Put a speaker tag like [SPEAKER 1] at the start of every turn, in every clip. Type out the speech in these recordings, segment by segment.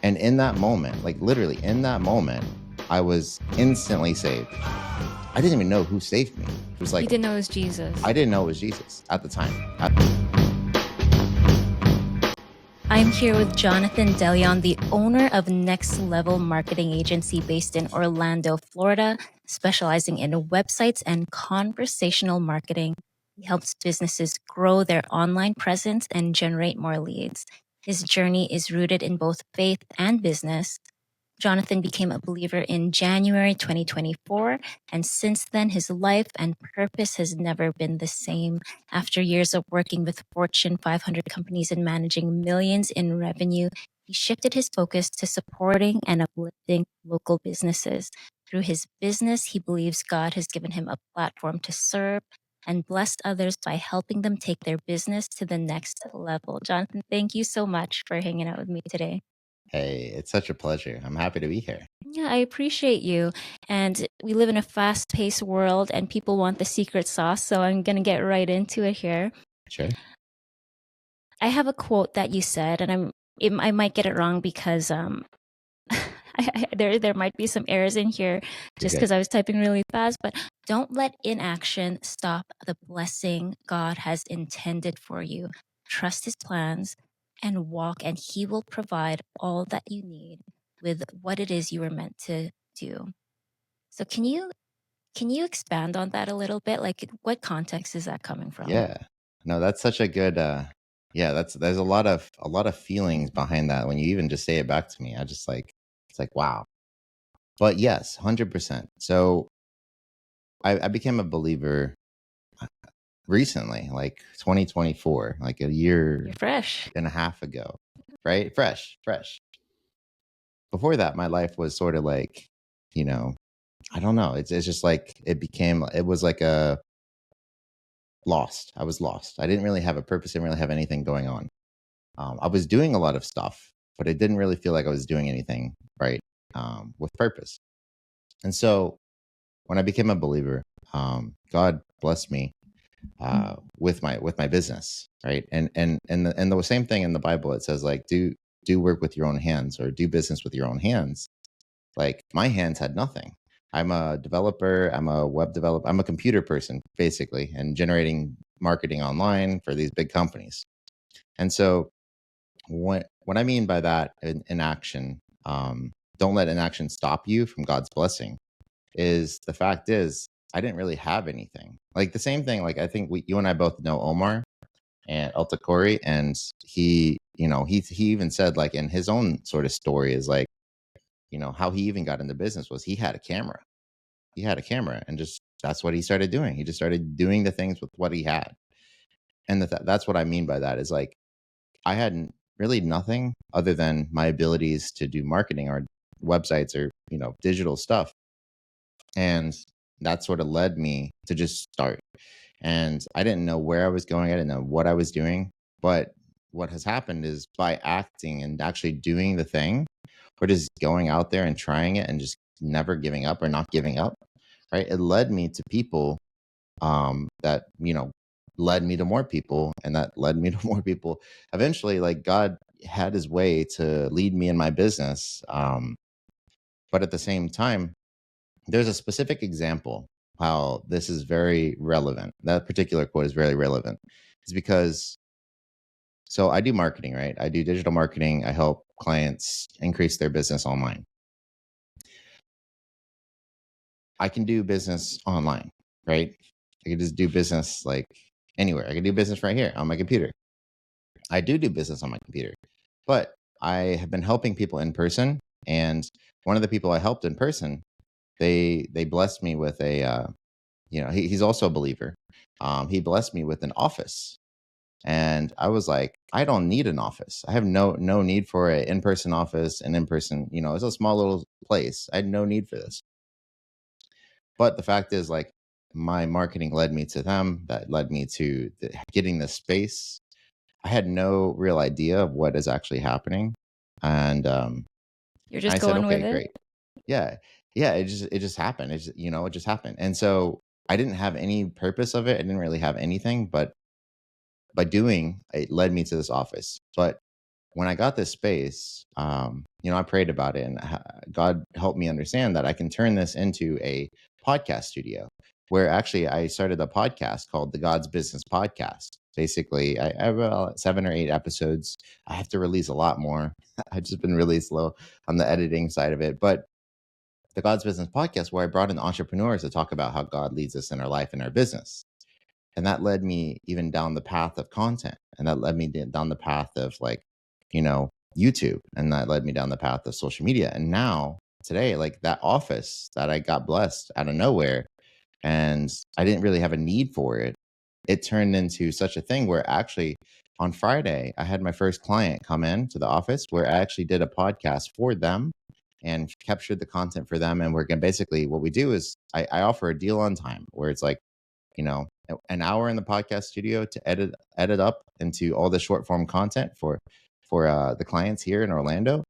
[SPEAKER 1] And in that moment, like literally in that moment, I was instantly saved. I didn't even know who saved me. It was
[SPEAKER 2] You
[SPEAKER 1] like,
[SPEAKER 2] didn't know it was Jesus.
[SPEAKER 1] I didn't know it was Jesus at the time.
[SPEAKER 2] I'm here with Jonathan Deleon, the owner of Next Level Marketing Agency based in Orlando, Florida, specializing in websites and conversational marketing. He helps businesses grow their online presence and generate more leads. His journey is rooted in both faith and business. Jonathan became a believer in January 2024, and since then, his life and purpose has never been the same. After years of working with Fortune 500 companies and managing millions in revenue, he shifted his focus to supporting and uplifting local businesses. Through his business, he believes God has given him a platform to serve and blessed others by helping them take their business to the next level. Jonathan, thank you so much for hanging out with me today.
[SPEAKER 1] Hey, it's such a pleasure. I'm happy to be here.
[SPEAKER 2] Yeah, I appreciate you. And we live in a fast paced world and people want the secret sauce. So I'm going to get right into it here.
[SPEAKER 1] Sure.
[SPEAKER 2] I have a quote that you said, and I might get it wrong because there might be some errors in here just
[SPEAKER 1] You're
[SPEAKER 2] because
[SPEAKER 1] good.
[SPEAKER 2] I was typing really fast. But don't let inaction stop the blessing God has intended for you. Trust His plans and walk, and He will provide all that you need with what it is you were meant to do. So can you expand on that a little bit? Like what context is that coming from?
[SPEAKER 1] Yeah. No, that's such a good yeah, there's a lot of feelings behind that when you even just say it back to me. I just like it's like wow. But yes, 100%. So I became a believer recently, like 2024, like a year
[SPEAKER 2] You're fresh.
[SPEAKER 1] and a half ago, right? Fresh. Before that, my life was sort of like, you know, I don't know. It's just like it was like a lost. I was lost. I didn't really have a purpose. Didn't really have anything going on. I was doing a lot of stuff, but it didn't really feel like I was doing anything right with purpose. And so when I became a believer, God blessed me with my business, right? And the same thing in the Bible. It says like do work with your own hands or do business with your own hands. Like my hands had nothing. I'm a developer. I'm a web developer. I'm a computer person basically, and generating marketing online for these big companies. And so what I mean by that in action, don't let inaction stop you from God's blessing. Is the fact is I didn't really have anything. Like the same thing. Like I think you and I both know Omar and Alta Corey, and he even said like in his own sort of story is like how he even got into business was he had a camera. He had a camera, and just that's what he started doing. He just started doing the things with what he had, and that's what I mean by that is like I had really nothing other than my abilities to do marketing or websites or digital stuff, and that sort of led me to just start. And I didn't know where I was going. I didn't know what I was doing. But what has happened is by acting and actually doing the thing, or just going out there and trying it and just never giving up or not giving up, right? It led me to people that, led me to more people, and that led me to more people. Eventually, like God had his way to lead me in my business. But at the same time, there's a specific example how this is very relevant. That particular quote is very relevant. It's because so I do marketing, right? I do digital marketing. I help clients increase their business online. I can do business online, right? I can just do business like anywhere. I can do business right here on my computer. I do business on my computer, but I have been helping people in person. And one of the people I helped in person, they blessed me with a he's also a believer. He blessed me with an office, and I was like, I don't need an office. I have no need for an in person office. An in person, it's a small little place. I had no need for this. But the fact is, like, my marketing led me to them. That led me to getting this space. I had no real idea of what is actually happening, and
[SPEAKER 2] You're just
[SPEAKER 1] I said,
[SPEAKER 2] going with
[SPEAKER 1] okay,
[SPEAKER 2] it?
[SPEAKER 1] great. Yeah. Yeah. It just happened. It just happened. And so I didn't have any purpose of it. I didn't really have anything, but by doing it led me to this office. But when I got this space, I prayed about it, and God helped me understand that I can turn this into a podcast studio, where actually I started a podcast called the God's Business Podcast. Basically, I have about 7 or 8 episodes. I have to release a lot more. I've just been really slow on the editing side of it. But the God's Business Podcast, where I brought in entrepreneurs to talk about how God leads us in our life and our business. And that led me even down the path of content. And that led me down the path of YouTube. And that led me down the path of social media. And now today, like that office that I got blessed out of nowhere, and I didn't really have a need for it, it turned into such a thing where actually on Friday, I had my first client come in to the office where I actually did a podcast for them and captured the content for them. And we're going to basically, what we do is I offer a deal on time where it's like, an hour in the podcast studio to edit up into all the short form content for the clients here in Orlando.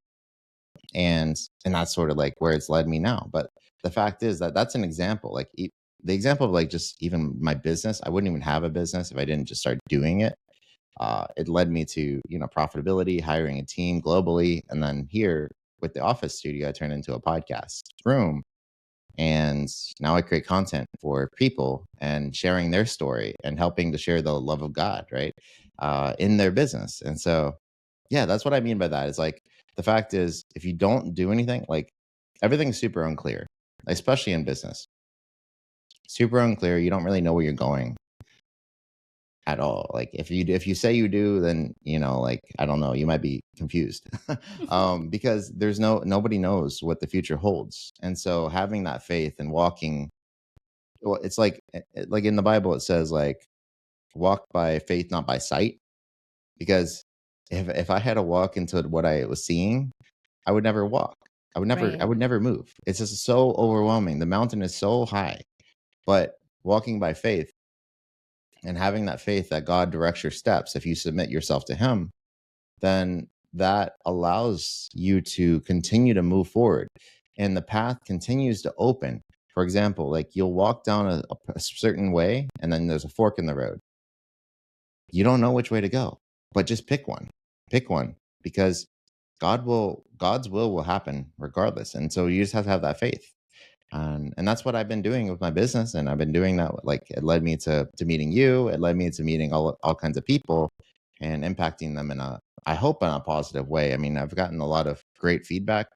[SPEAKER 1] And that's sort of like where it's led me now. But the fact is that that's an example, like the example of like just even my business. I wouldn't even have a business if I didn't just start doing it. It led me to, profitability, hiring a team globally. And then here with the office studio, I turned into a podcast room. And now I create content for people and sharing their story and helping to share the love of God, right? In their business. And so, yeah, that's what I mean by that. It's like, the fact is, if you don't do anything, like everything's super unclear, especially in business. Super unclear. You don't really know where you're going at all. Like if you say you do, then, I don't know, you might be confused. Because there's nobody knows what the future holds. And so having that faith and walking, well, it's like in the Bible, it says like, walk by faith, not by sight. Because if I had to walk into what I was seeing, I would never walk. I
[SPEAKER 2] Right.
[SPEAKER 1] would never move. It's just so overwhelming. The mountain is so high. But walking by faith and having that faith that God directs your steps, if you submit yourself to Him, then that allows you to continue to move forward. And the path continues to open. For example, like you'll walk down a certain way, and then there's a fork in the road. You don't know which way to go, but just pick one. Pick one, because God's will happen regardless. And so you just have to have that faith. And that's what I've been doing with my business. And I've been doing that. Like it led me to meeting you. It led me to meeting all kinds of people and impacting them I hope in a positive way. I mean, I've gotten a lot of great feedback,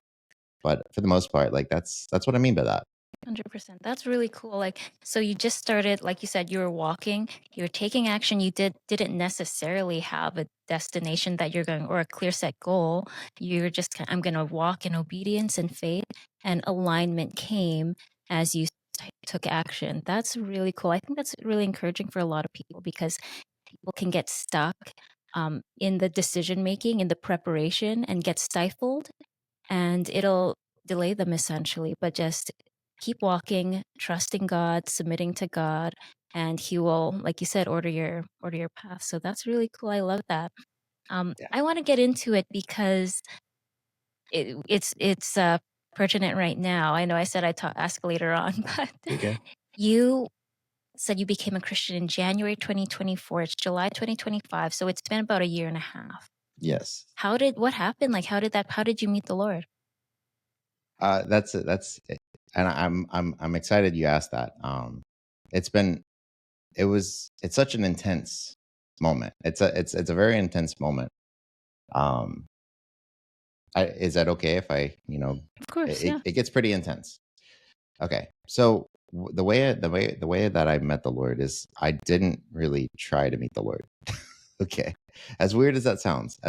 [SPEAKER 1] but for the most part, like that's what I mean by that.
[SPEAKER 2] 100%. That's really cool. Like, so you just started, like you said, you were walking, you were taking action. You didn't necessarily have a destination that you're going or a clear set goal. You're just, I'm going to walk in obedience and faith, and alignment came as you took action. That's really cool. I think that's really encouraging for a lot of people, because people can get stuck in the decision making, in the preparation, and get stifled, and it'll delay them essentially. But just keep walking, trusting God, submitting to God, and He will, like you said, order your path. So that's really cool. I love that.
[SPEAKER 1] Yeah.
[SPEAKER 2] I want to get into it because it's pertinent right now. I know I said I'd ask later on, but
[SPEAKER 1] Okay.
[SPEAKER 2] you said you became a Christian in January 2024. It's July 2025, so it's been about a year and a half.
[SPEAKER 1] Yes.
[SPEAKER 2] What happened? Like, how did you meet the Lord?
[SPEAKER 1] That's it. And I'm excited you asked that. It's such an intense moment. It's a very intense moment. Is that okay if
[SPEAKER 2] Of course, yeah.
[SPEAKER 1] it gets pretty intense. Okay. So the way that I met the Lord is I didn't really try to meet the Lord. Okay. As weird as that sounds,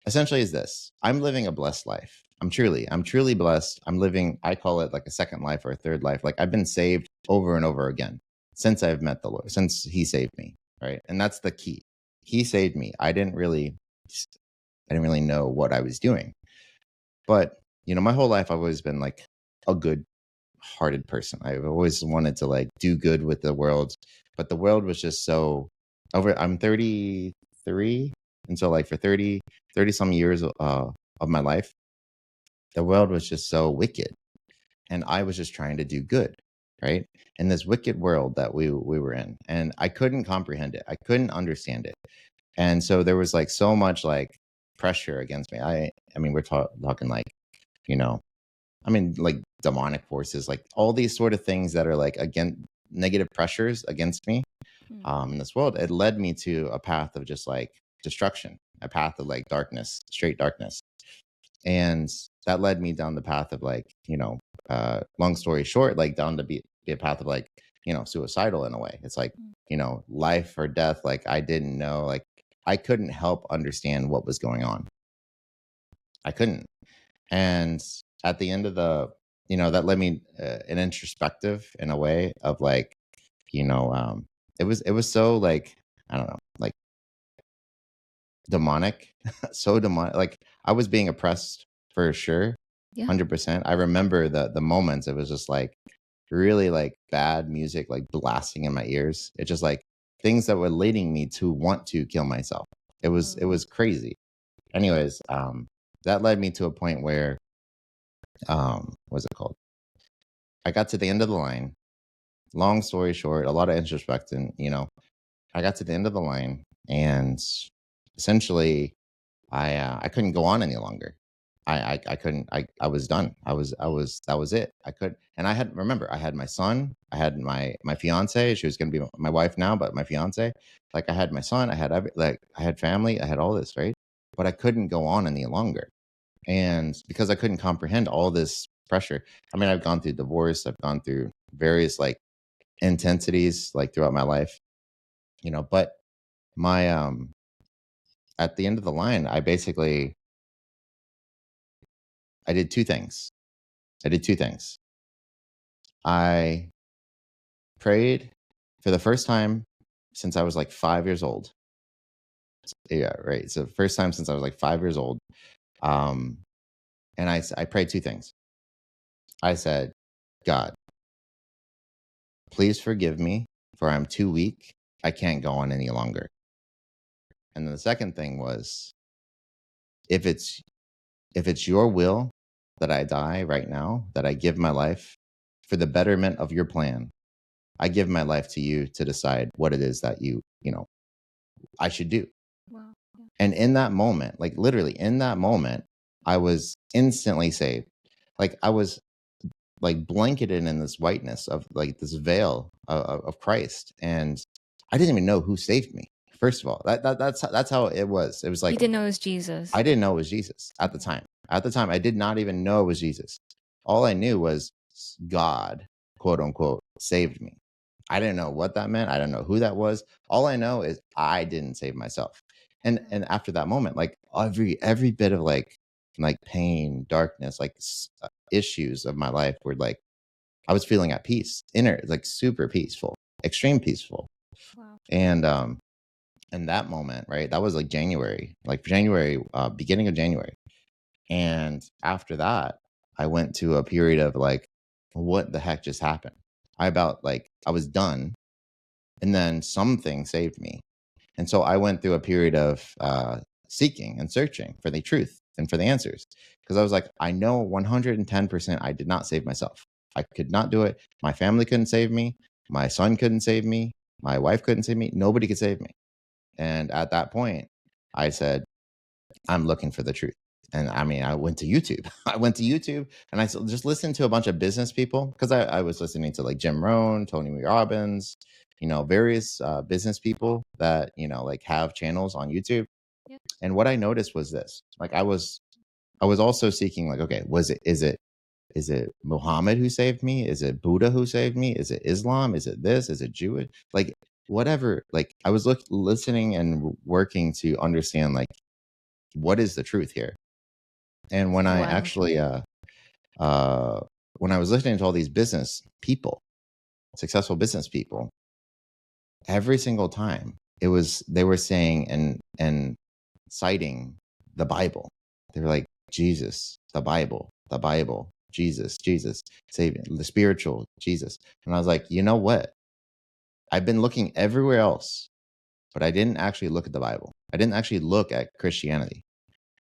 [SPEAKER 1] essentially is this: I'm living a blessed life. I'm truly blessed. I'm living, I call it like a second life or a third life. Like I've been saved over and over again since I've met the Lord, since He saved me. Right. And that's the key. He saved me. I didn't really know what I was doing. But, my whole life I've always been like a good hearted person. I've always wanted to like do good with the world, but the world was just so I'm 33. And so like for 30 some years of my life, the world was just so wicked. And I was just trying to do good, right? In this wicked world that we were in. And I couldn't comprehend it. I couldn't understand it. And so there was like so much like pressure against me. I mean, we're talking like, you know, I mean, like demonic forces, like all these sort of things that are like, again, negative pressures against me in this world. It led me to a path of just like destruction, a path of like darkness, straight darkness. And that led me down the path of like, long story short, like down to be a path of like, suicidal in a way. It's like, life or death. Like I didn't know, like I couldn't help understand what was going on. I couldn't. And at the end of that led me an introspective in a way of like, it was so like, I don't know, like demonic, so demonic. Like I was being oppressed for sure.
[SPEAKER 2] Yeah.
[SPEAKER 1] 100%. I remember the moments. It was just like really like bad music, like blasting in my ears. It just like things that were leading me to want to kill myself. It was crazy. Anyways, that led me to a point where, what's it called? I got to the end of the line. Long story short, a lot of introspection. I got to the end of the line, and essentially, I couldn't go on any longer. I couldn't. I was done. I was. That was it. I could. And I had my son. I had my fiance. She was going to be my wife now, but my fiance. Like I had my son. I had I had family. I had all this, right? But I couldn't go on any longer. And because I couldn't comprehend all this pressure. I mean, I've gone through divorce. I've gone through various like intensities like throughout my life. But my at the end of the line, I did two things. I prayed for the first time since I was like 5 years old. Yeah, right. So first time since I was like 5 years old. And I prayed two things. I said, God, please forgive me, for I'm too weak. I can't go on any longer. And then the second thing was, if it's your will that I die right now, that I give my life for the betterment of your plan, I give my life to you to decide what it is that I should do.
[SPEAKER 2] Wow. Yeah.
[SPEAKER 1] And in that moment, like literally in that moment, I was instantly saved. Like I was like blanketed in this whiteness of like this veil of Christ. And I didn't even know who saved me. First of all, that's how it was. It was like,
[SPEAKER 2] You didn't know it was Jesus.
[SPEAKER 1] I didn't know it was Jesus at the time. At the time, I did not even know it was Jesus. All I knew was God, quote unquote, saved me. I didn't know what that meant. I don't know who that was. All I know is I didn't save myself. And after that moment, like every bit of like pain, darkness, like issues of my life were like, I was feeling at peace, inner, like super peaceful, extreme peaceful.
[SPEAKER 2] Wow.
[SPEAKER 1] And that moment, right? That was like January, beginning of January. And after that, I went to a period of like, what the heck just happened? I was done. And then something saved me. And so I went through a period of seeking and searching for the truth and for the answers. Because I was like, I know 110% I did not save myself. I could not do it. My family couldn't save me. My son couldn't save me. My wife couldn't save me. Nobody could save me. And at that point, I said, I'm looking for the truth. And I mean, I went to YouTube. And I just listened to a bunch of business people, because I was listening to like Jim Rohn, Tony Robbins, various business people that, like have channels on YouTube.
[SPEAKER 2] Yep.
[SPEAKER 1] And what I noticed was this, like, I was also seeking like, okay, is it Muhammad who saved me? Is it Buddha who saved me? Is it Islam? Is it this? Is it Jewish? Like, whatever. Like, I was listening and working to understand, like, what is the truth here? And when I actually, when I was listening to all these business people, successful business people, every single time they were saying and citing the Bible. They were like, Jesus, the Bible, Jesus, saving the spiritual Jesus. And I was like, you know what? I've been looking everywhere else, but I didn't actually look at the Bible. I didn't actually look at Christianity.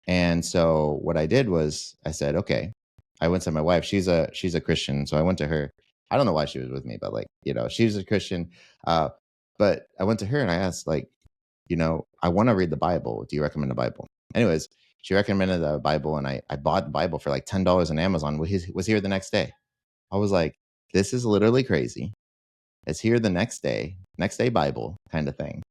[SPEAKER 1] And so what I did was I said, okay, I went to my wife. She's a Christian. So I went to her. I don't know why she was with me, but like, she's a Christian. But I went to her and I asked, like, I want to read the Bible. Do you recommend a Bible? Anyways, she recommended the Bible, and I bought the Bible for like $10 on Amazon. Was here the next day. I was like, this is literally crazy. It's here the next day Bible kind of thing.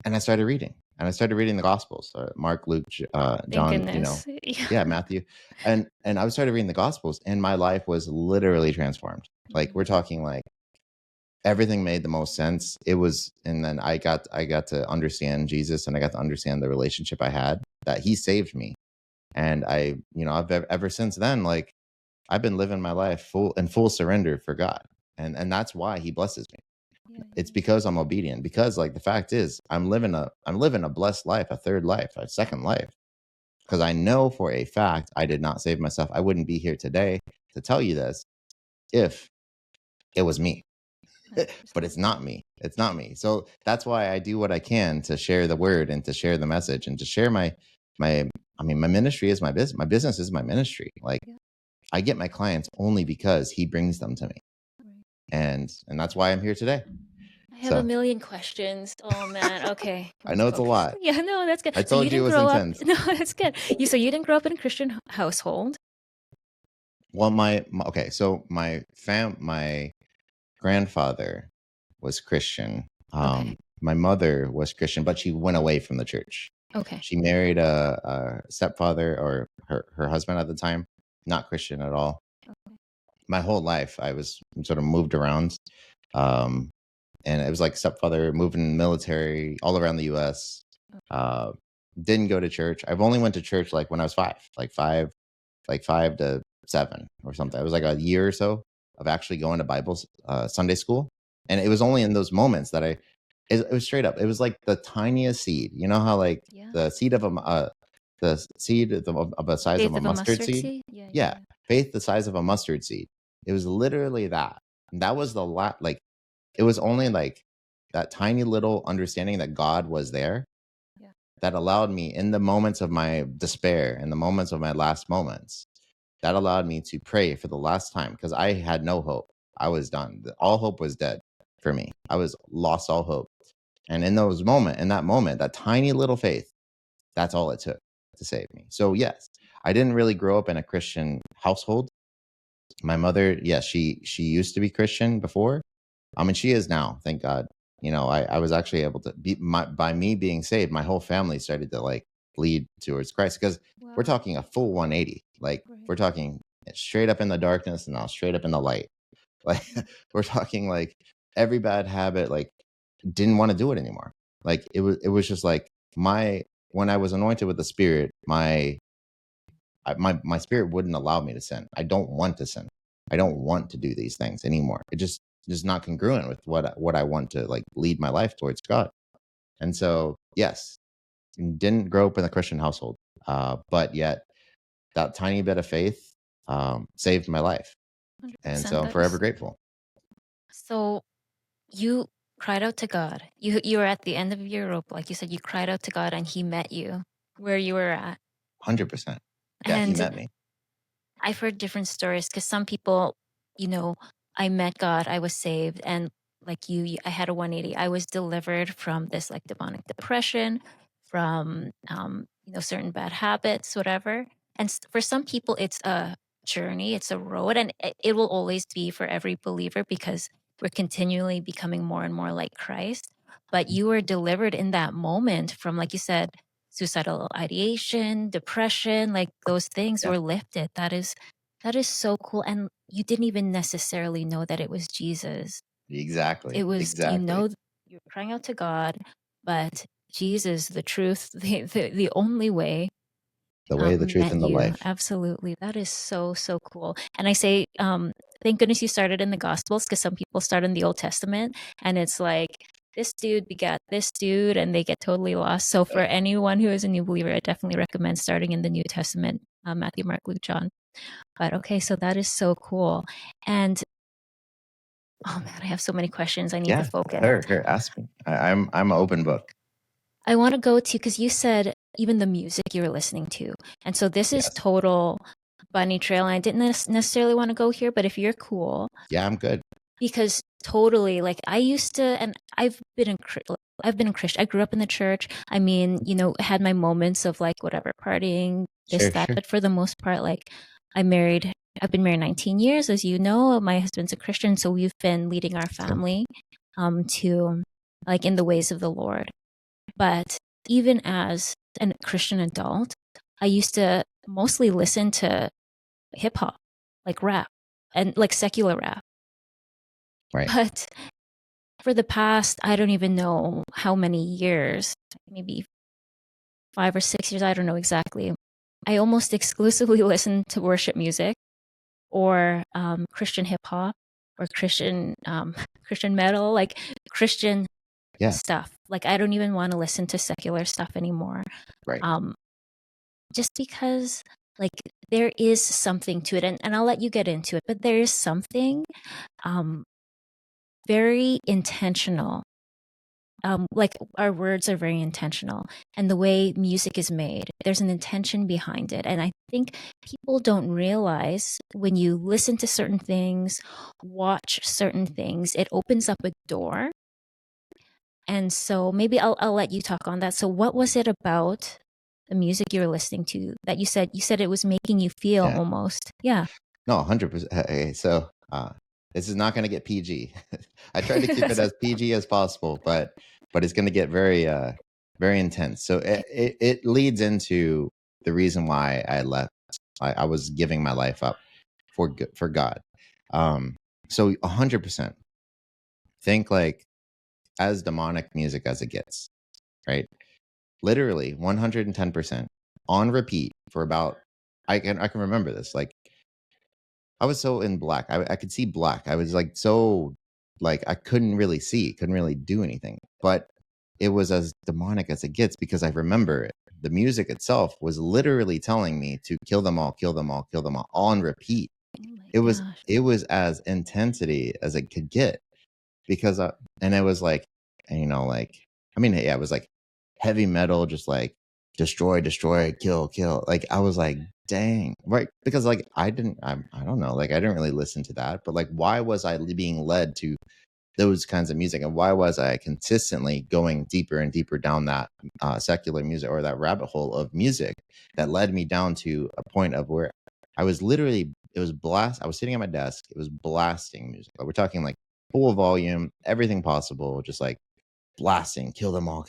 [SPEAKER 1] And I started reading. And I started reading the Gospels, Mark, Luke,
[SPEAKER 2] Thank
[SPEAKER 1] John,
[SPEAKER 2] goodness.
[SPEAKER 1] Matthew. And I started reading the Gospels, and my life was literally transformed. Like, we're talking like everything made the most sense. It was, and then I got to understand Jesus, and I got to understand the relationship I had, that he saved me. And I've ever since then, like, I've been living my life full surrender for God. And that's why he blesses me. It's because I'm obedient, because like the fact is I'm living a blessed life, a third life, a second life. Because I know for a fact I did not save myself. I wouldn't be here today to tell you this if it was me. But it's not me. It's not me. So that's why I do what I can to share the word and to share the message and to share my ministry is my business. My business is my ministry. Like, I get my clients only because he brings them to me. And that's why I'm here today.
[SPEAKER 2] I have a million questions. Oh man. Okay.
[SPEAKER 1] I know it's a lot.
[SPEAKER 2] Yeah, no, that's good.
[SPEAKER 1] I told you it was intense.
[SPEAKER 2] No, that's good. So you didn't grow up in a Christian household?
[SPEAKER 1] Well, my grandfather was Christian.
[SPEAKER 2] Okay.
[SPEAKER 1] My mother was Christian, but she went away from the church.
[SPEAKER 2] Okay.
[SPEAKER 1] She married a stepfather, or her husband at the time, not Christian at all.
[SPEAKER 2] Okay.
[SPEAKER 1] My whole life, I was sort of moved around. And it was like stepfather, moving in the military all around the U.S. Didn't go to church. I've only went to church like when I was five to 7 or something. It was like a year or so of actually going to Bible Sunday school. And it was only in those moments that it was straight up. It was like the tiniest seed. You know how like the seed of the seed of a size of a mustard seed? Yeah. Faith the size of a mustard seed. It was literally that. And that was like, it was only like that tiny little understanding that God was there that allowed me, in the moments of my despair, in the moments of my last moments, that allowed me to pray for the last time, because I had no hope. I was done. All hope was dead for me. I was lost all hope. And in that moment, that tiny little faith, that's all it took to save me. So yes, I didn't really grow up in a Christian household. My mother, yes, she used to be Christian before. I mean, she is now, thank God. I was actually able to by me being saved, my whole family started to like lead towards Christ, because we're talking a full 180. Like, we're talking straight up in the darkness and now straight up in the light. Like, we're talking like every bad habit, like, didn't want to do it anymore. Like, it was just like when I was anointed with the Spirit, my spirit wouldn't allow me to sin. I don't want to sin. I don't want to do these things anymore. It just not congruent with what I want to like lead my life towards God. And so, yes, didn't grow up in a Christian household, but yet that tiny bit of faith saved my life. And so I'm forever grateful.
[SPEAKER 2] So you cried out to God. You were at the end of your rope, like you said. You cried out to God, and he met you where you were at.
[SPEAKER 1] 100%. Yeah, he met me.
[SPEAKER 2] I've heard different stories, because some people, I met God, I was saved, and like I had a 180. I was delivered from this like demonic depression, from certain bad habits, whatever. And for some people, it's a journey, it's a road, and it will always be for every believer, because we're continually becoming more and more like Christ. But you were delivered in that moment from, like you said, suicidal ideation, depression, like those things were lifted. That is so cool. And you didn't even necessarily know that it was Jesus.
[SPEAKER 1] Exactly.
[SPEAKER 2] It was,
[SPEAKER 1] exactly.
[SPEAKER 2] you're crying out to God, but Jesus, the truth, the only way.
[SPEAKER 1] The way, the truth, and the life.
[SPEAKER 2] Absolutely. That is so, so cool. And I say, thank goodness you started in the Gospels, because some people start in the Old Testament, and it's like, this dude begat this dude, and they get totally lost. So for anyone who is a new believer, I definitely recommend starting in the New Testament, Matthew, Mark, Luke, John. But okay, so that is so cool. And oh man, I have so many questions. I need to focus.
[SPEAKER 1] Sure, ask me. I'm an open book.
[SPEAKER 2] I want to go to, because you said even the music you were listening to. And so this is total bunny trail. And I didn't necessarily want to go here, but if you're cool.
[SPEAKER 1] Yeah, I'm good.
[SPEAKER 2] Because totally, like I used to, and I've been in I've been a Christian. I grew up in the church. I mean, had my moments of like whatever partying, this,
[SPEAKER 1] Sure,
[SPEAKER 2] that.
[SPEAKER 1] sure.
[SPEAKER 2] But for the most part, like I've been married 19 years, as you know. My husband's a Christian, so we've been leading our
[SPEAKER 1] Good.
[SPEAKER 2] family to like in the ways of the Lord. But even as a Christian adult, I used to mostly listen to hip hop, like rap and like secular rap.
[SPEAKER 1] Right.
[SPEAKER 2] But for the past, I don't even know how many years, maybe 5 or 6 years, I don't know exactly. I almost exclusively listen to worship music or Christian hip hop or Christian metal, like Christian
[SPEAKER 1] Yeah.
[SPEAKER 2] stuff. Like I don't even want to listen to secular stuff anymore.
[SPEAKER 1] Right.
[SPEAKER 2] Just because like there is something to it, and I'll let you get into it, but there is something very intentional. Like our words are very intentional, and the way music is made, there's an intention behind it. And I think people don't realize when you listen to certain things, watch certain things, it opens up a door. And so maybe I'll let you talk on that. So what was it about the music you were listening to that you said it was making you feel
[SPEAKER 1] Yeah.
[SPEAKER 2] almost? Yeah.
[SPEAKER 1] No, 100%. Okay, so this is not going to get PG. I tried to keep it as PG as possible, but it's going to get very intense. So it leads into the reason why I left. I was giving my life up for God. So 100% think like as demonic music as it gets, right? Literally 110% on repeat for about I can remember this. Like I was so in black. I could see black. I was like so like I couldn't really see, couldn't really do anything. But it was as demonic as it gets because I remember it. The music itself was literally telling me to kill them all, kill them all, kill them all on repeat.
[SPEAKER 2] Oh my
[SPEAKER 1] It was
[SPEAKER 2] gosh.
[SPEAKER 1] it was as intensity as it could get because and it was like like I mean yeah, it was like heavy metal, just like destroy, destroy, kill, kill. Like I was like, dang, right? Because like I don't know, like I didn't really listen to that, but like why was I being led to those kinds of music, and why was I consistently going deeper and deeper down that secular music or that rabbit hole of music that led me down to a point of where I was literally it was blast. I was sitting at my desk, it was blasting music. Like, we're talking like full volume, everything possible, just like blasting, kill them all.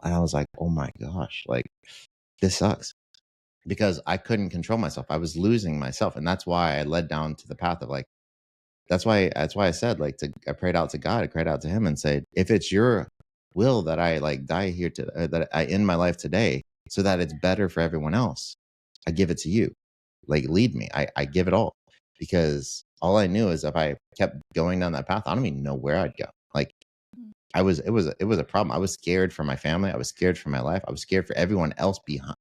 [SPEAKER 1] And I was like, oh my gosh, like this sucks because I couldn't control myself. I was losing myself. And that's why I led down to the path of like, that's why I said, like, I prayed out to God, I cried out to him and said, if it's your will that I like die here that I end my life today so that it's better for everyone else, I give it to you. Like, lead me. I give it all because all I knew is if I kept going down that path, I don't even know where I'd go. Like, it was a problem. I was scared for my family. I was scared for my life. I was scared for everyone else behind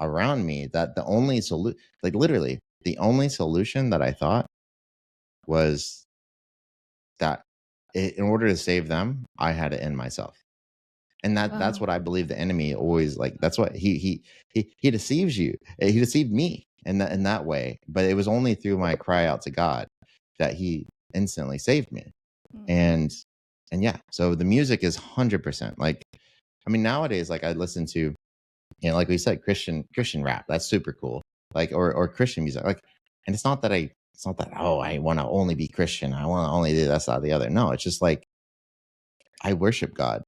[SPEAKER 1] around me. That the only solution, like literally, the only solution that I thought was that in order to save them, I had to end myself. And that's
[SPEAKER 2] Wow.
[SPEAKER 1] what I believe the enemy always like. That's what he deceives you. He deceived me in that way. But it was only through my cry out to God that he instantly saved me. And yeah, so the music is 100%. Like, I mean, nowadays, like I listen to, like we said, Christian rap. That's super cool. Like, or Christian music. Like, and it's not that, oh, I want to only be Christian. I want to only do this, that, the other. No, it's just like I worship God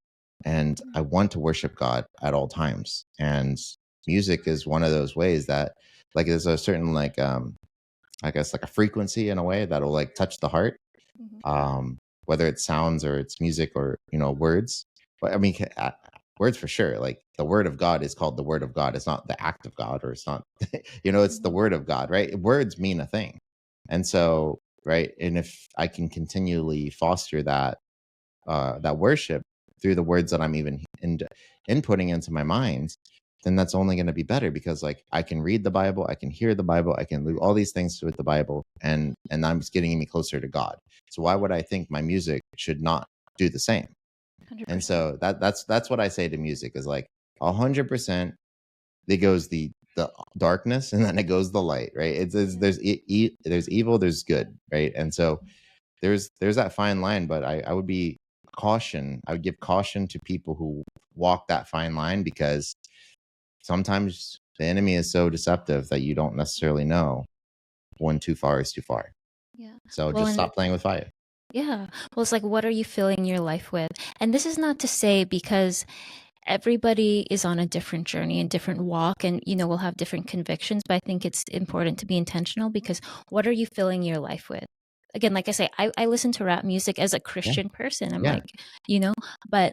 [SPEAKER 1] and I want to worship God at all times. And music is one of those ways that like there's a certain like I guess like a frequency in a way that'll like touch the heart. Whether it's sounds or it's music or words. But I mean words for sure. Like the word of God is called the word of God. It's not the act of God, or it's not it's the word of God, right? Words mean a thing. And so, right, and if I can continually foster that worship through the words that I'm even inputting into my mind, then that's only going to be better because like I can read the Bible, I can hear the Bible, I can do all these things with the Bible, and I'm just getting me closer to God. So why would I think my music should not do the same?
[SPEAKER 2] 100%.
[SPEAKER 1] And so that's what I say to music is like 100%. It goes the darkness and then it goes the light, right? It's there's there's evil, there's good, right? And so there's that fine line, but I would be I would give caution to people who walk that fine line, because sometimes the enemy is so deceptive that you don't necessarily know when too far is too far.
[SPEAKER 2] Yeah.
[SPEAKER 1] So
[SPEAKER 2] Well,
[SPEAKER 1] just
[SPEAKER 2] and
[SPEAKER 1] stop playing with fire.
[SPEAKER 2] yeah. Well, it's like, what are you filling your life with? And this is not to say, because everybody is on a different journey and different walk, and we'll have different convictions, but I think it's important to be intentional, because what are you filling your life with? Again, like I say, I listen to rap music as a Christian person. I'm
[SPEAKER 1] Yeah.
[SPEAKER 2] like, but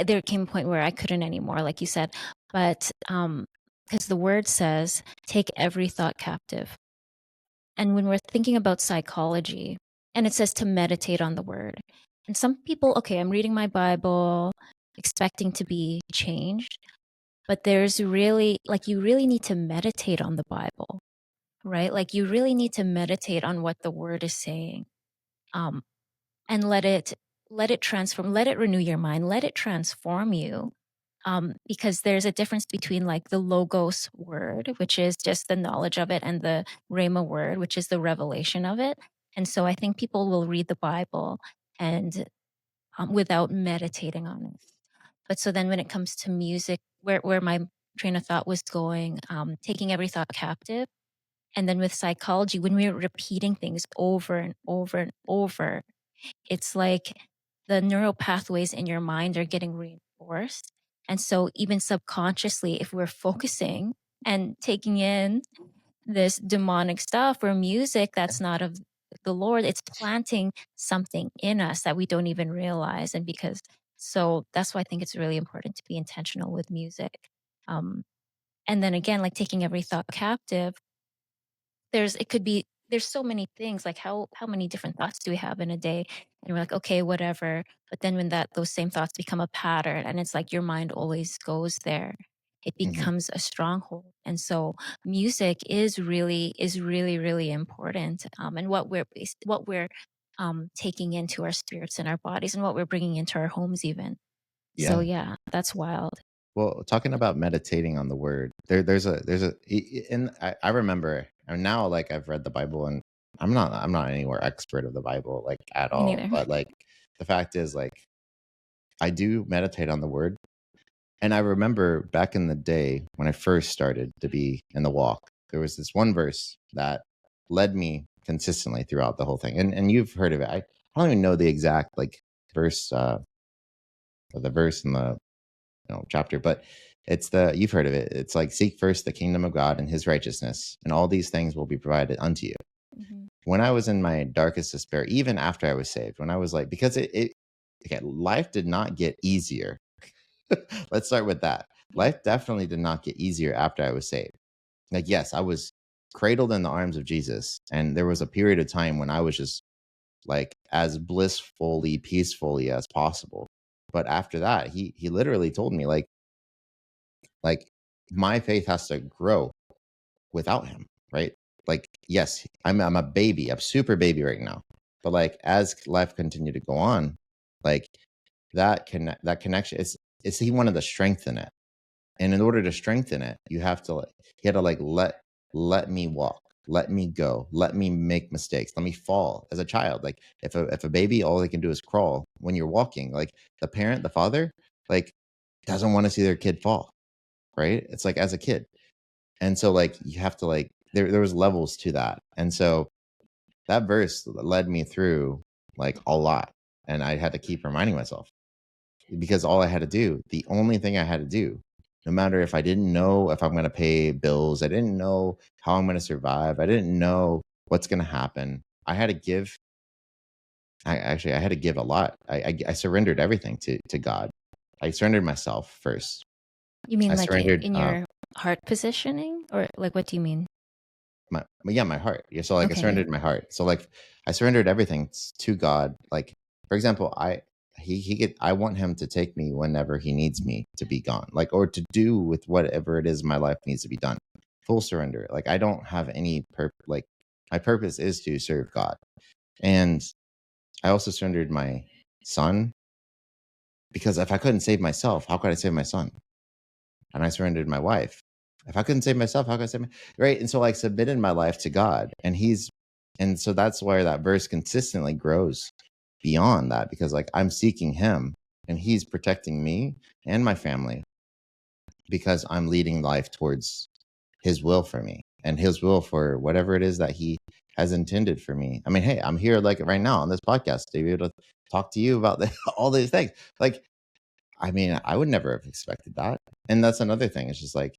[SPEAKER 2] there came a point where I couldn't anymore, like you said. But because the word says, take every thought captive. And when we're thinking about psychology, and it says to meditate on the word. And some people, okay, I'm reading my Bible, expecting to be changed, but there's really, like, you really need to meditate on the Bible, right? Like, you really need to meditate on what the word is saying. And let it transform, let it renew your mind, let it transform you. Because there's a difference between, like, the logos word, which is just the knowledge of it, and the rhema word, which is the revelation of it. And so I think people will read the Bible and without meditating on it. But so then when it comes to music, where my train of thought was going, taking every thought captive. And then with psychology, when we're repeating things over and over and over, it's like the neural pathways in your mind are getting reinforced. And so even subconsciously, if we're focusing and taking in this demonic stuff or music that's not of the Lord, it's planting something in us that we don't even realize. And so that's why I think it's really important to be intentional with music. Um, and then again, like taking every thought captive, there's so many things, like how many different thoughts do we have in a day, and we're like, okay, whatever. But then when those same thoughts become a pattern, and it's like your mind always goes there, it becomes a stronghold. And so music is really really important, and what we're taking into our spirits and our bodies, and what we're bringing into our homes even. So
[SPEAKER 1] Yeah.
[SPEAKER 2] yeah, that's wild.
[SPEAKER 1] Well, talking about meditating on the word, and I remember, and now, like, I've read the Bible, and I'm not anywhere expert of the Bible, like, at
[SPEAKER 2] Me
[SPEAKER 1] all.
[SPEAKER 2] neither.
[SPEAKER 1] But like, the fact is, like, I do meditate on the word. And I remember back in the day when I first started to be in the walk, there was this one verse that led me consistently throughout the whole thing. And you've heard of it. I don't even know the exact, like, verse, or the verse in the chapter, but you've heard of it. It's like, seek first the kingdom of God and his righteousness, and all these things will be provided unto you.
[SPEAKER 2] Mhm.
[SPEAKER 1] When I was in my darkest despair, even after I was saved, when I was like, because okay, life did not get easier. Let's start with that. Life definitely did not get easier after I was saved. Like, yes, I was cradled in the arms of Jesus, and there was a period of time when I was just, like, as blissfully, peacefully as possible. But after that, he literally told me, like, my faith has to grow without him, right? Like, yes, I'm a baby, I'm super baby right now, but, like, as life continued to go on, like, that connection, it's he wanted to strengthen it. And in order to strengthen it, you have to, like, he had to, like, let me walk, let me go, let me make mistakes, let me fall as a child. Like, if a baby, all they can do is crawl when you're walking, like, the father, like, doesn't want to see their kid fall, right? It's like, as a kid. And so, like, you have to, like, there was levels to that. And so that verse led me through, like, a lot. And I had to keep reminding myself, because the only thing I had to do, no matter if I didn't know if I'm going to pay bills, I didn't know how I'm going to survive, I didn't know what's going to happen. I had to give a lot. I surrendered everything to God. I surrendered myself first.
[SPEAKER 2] You mean
[SPEAKER 1] I
[SPEAKER 2] like
[SPEAKER 1] surrendered
[SPEAKER 2] in your heart positioning, or like what do you mean?
[SPEAKER 1] my heart. Yeah, so, like, I
[SPEAKER 2] Okay.
[SPEAKER 1] surrendered my heart. So, like, I surrendered everything to God. Like, for example, I want him to take me whenever he needs me to be gone, like, or to do with whatever it is my life needs to be done. Full surrender. Like, I don't have any like, my purpose is to serve God. And I also surrendered my son, because if I couldn't save myself, how could I save my son? And I surrendered my wife. If I couldn't save myself, how could I save right? And so, like, submitted my life to God, and so that's where that verse consistently grows. beyond that, because like I'm seeking him and he's protecting me and my family because I'm leading life towards his will for me and his will for whatever it is that he has intended for me. I mean, hey, I'm here like right now on this podcast to be able to talk to you about all these things. Like, I mean, I would never have expected that. And that's another thing. It's just like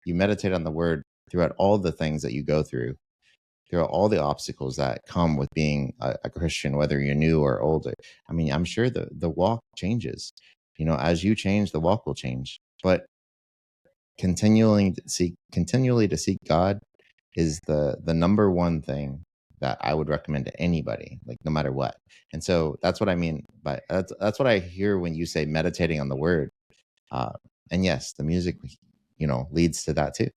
[SPEAKER 1] you meditate on the word throughout all the things that you go through all the obstacles that come with being a Christian, whether you're new or older. I mean, I'm sure the walk changes. You know, as you change, the walk will change. But continually to seek God is the number one thing that I would recommend to anybody, like no matter what. And so that's what I mean by that's what I hear when you say meditating on the word. And yes, the music, you know, leads to that too.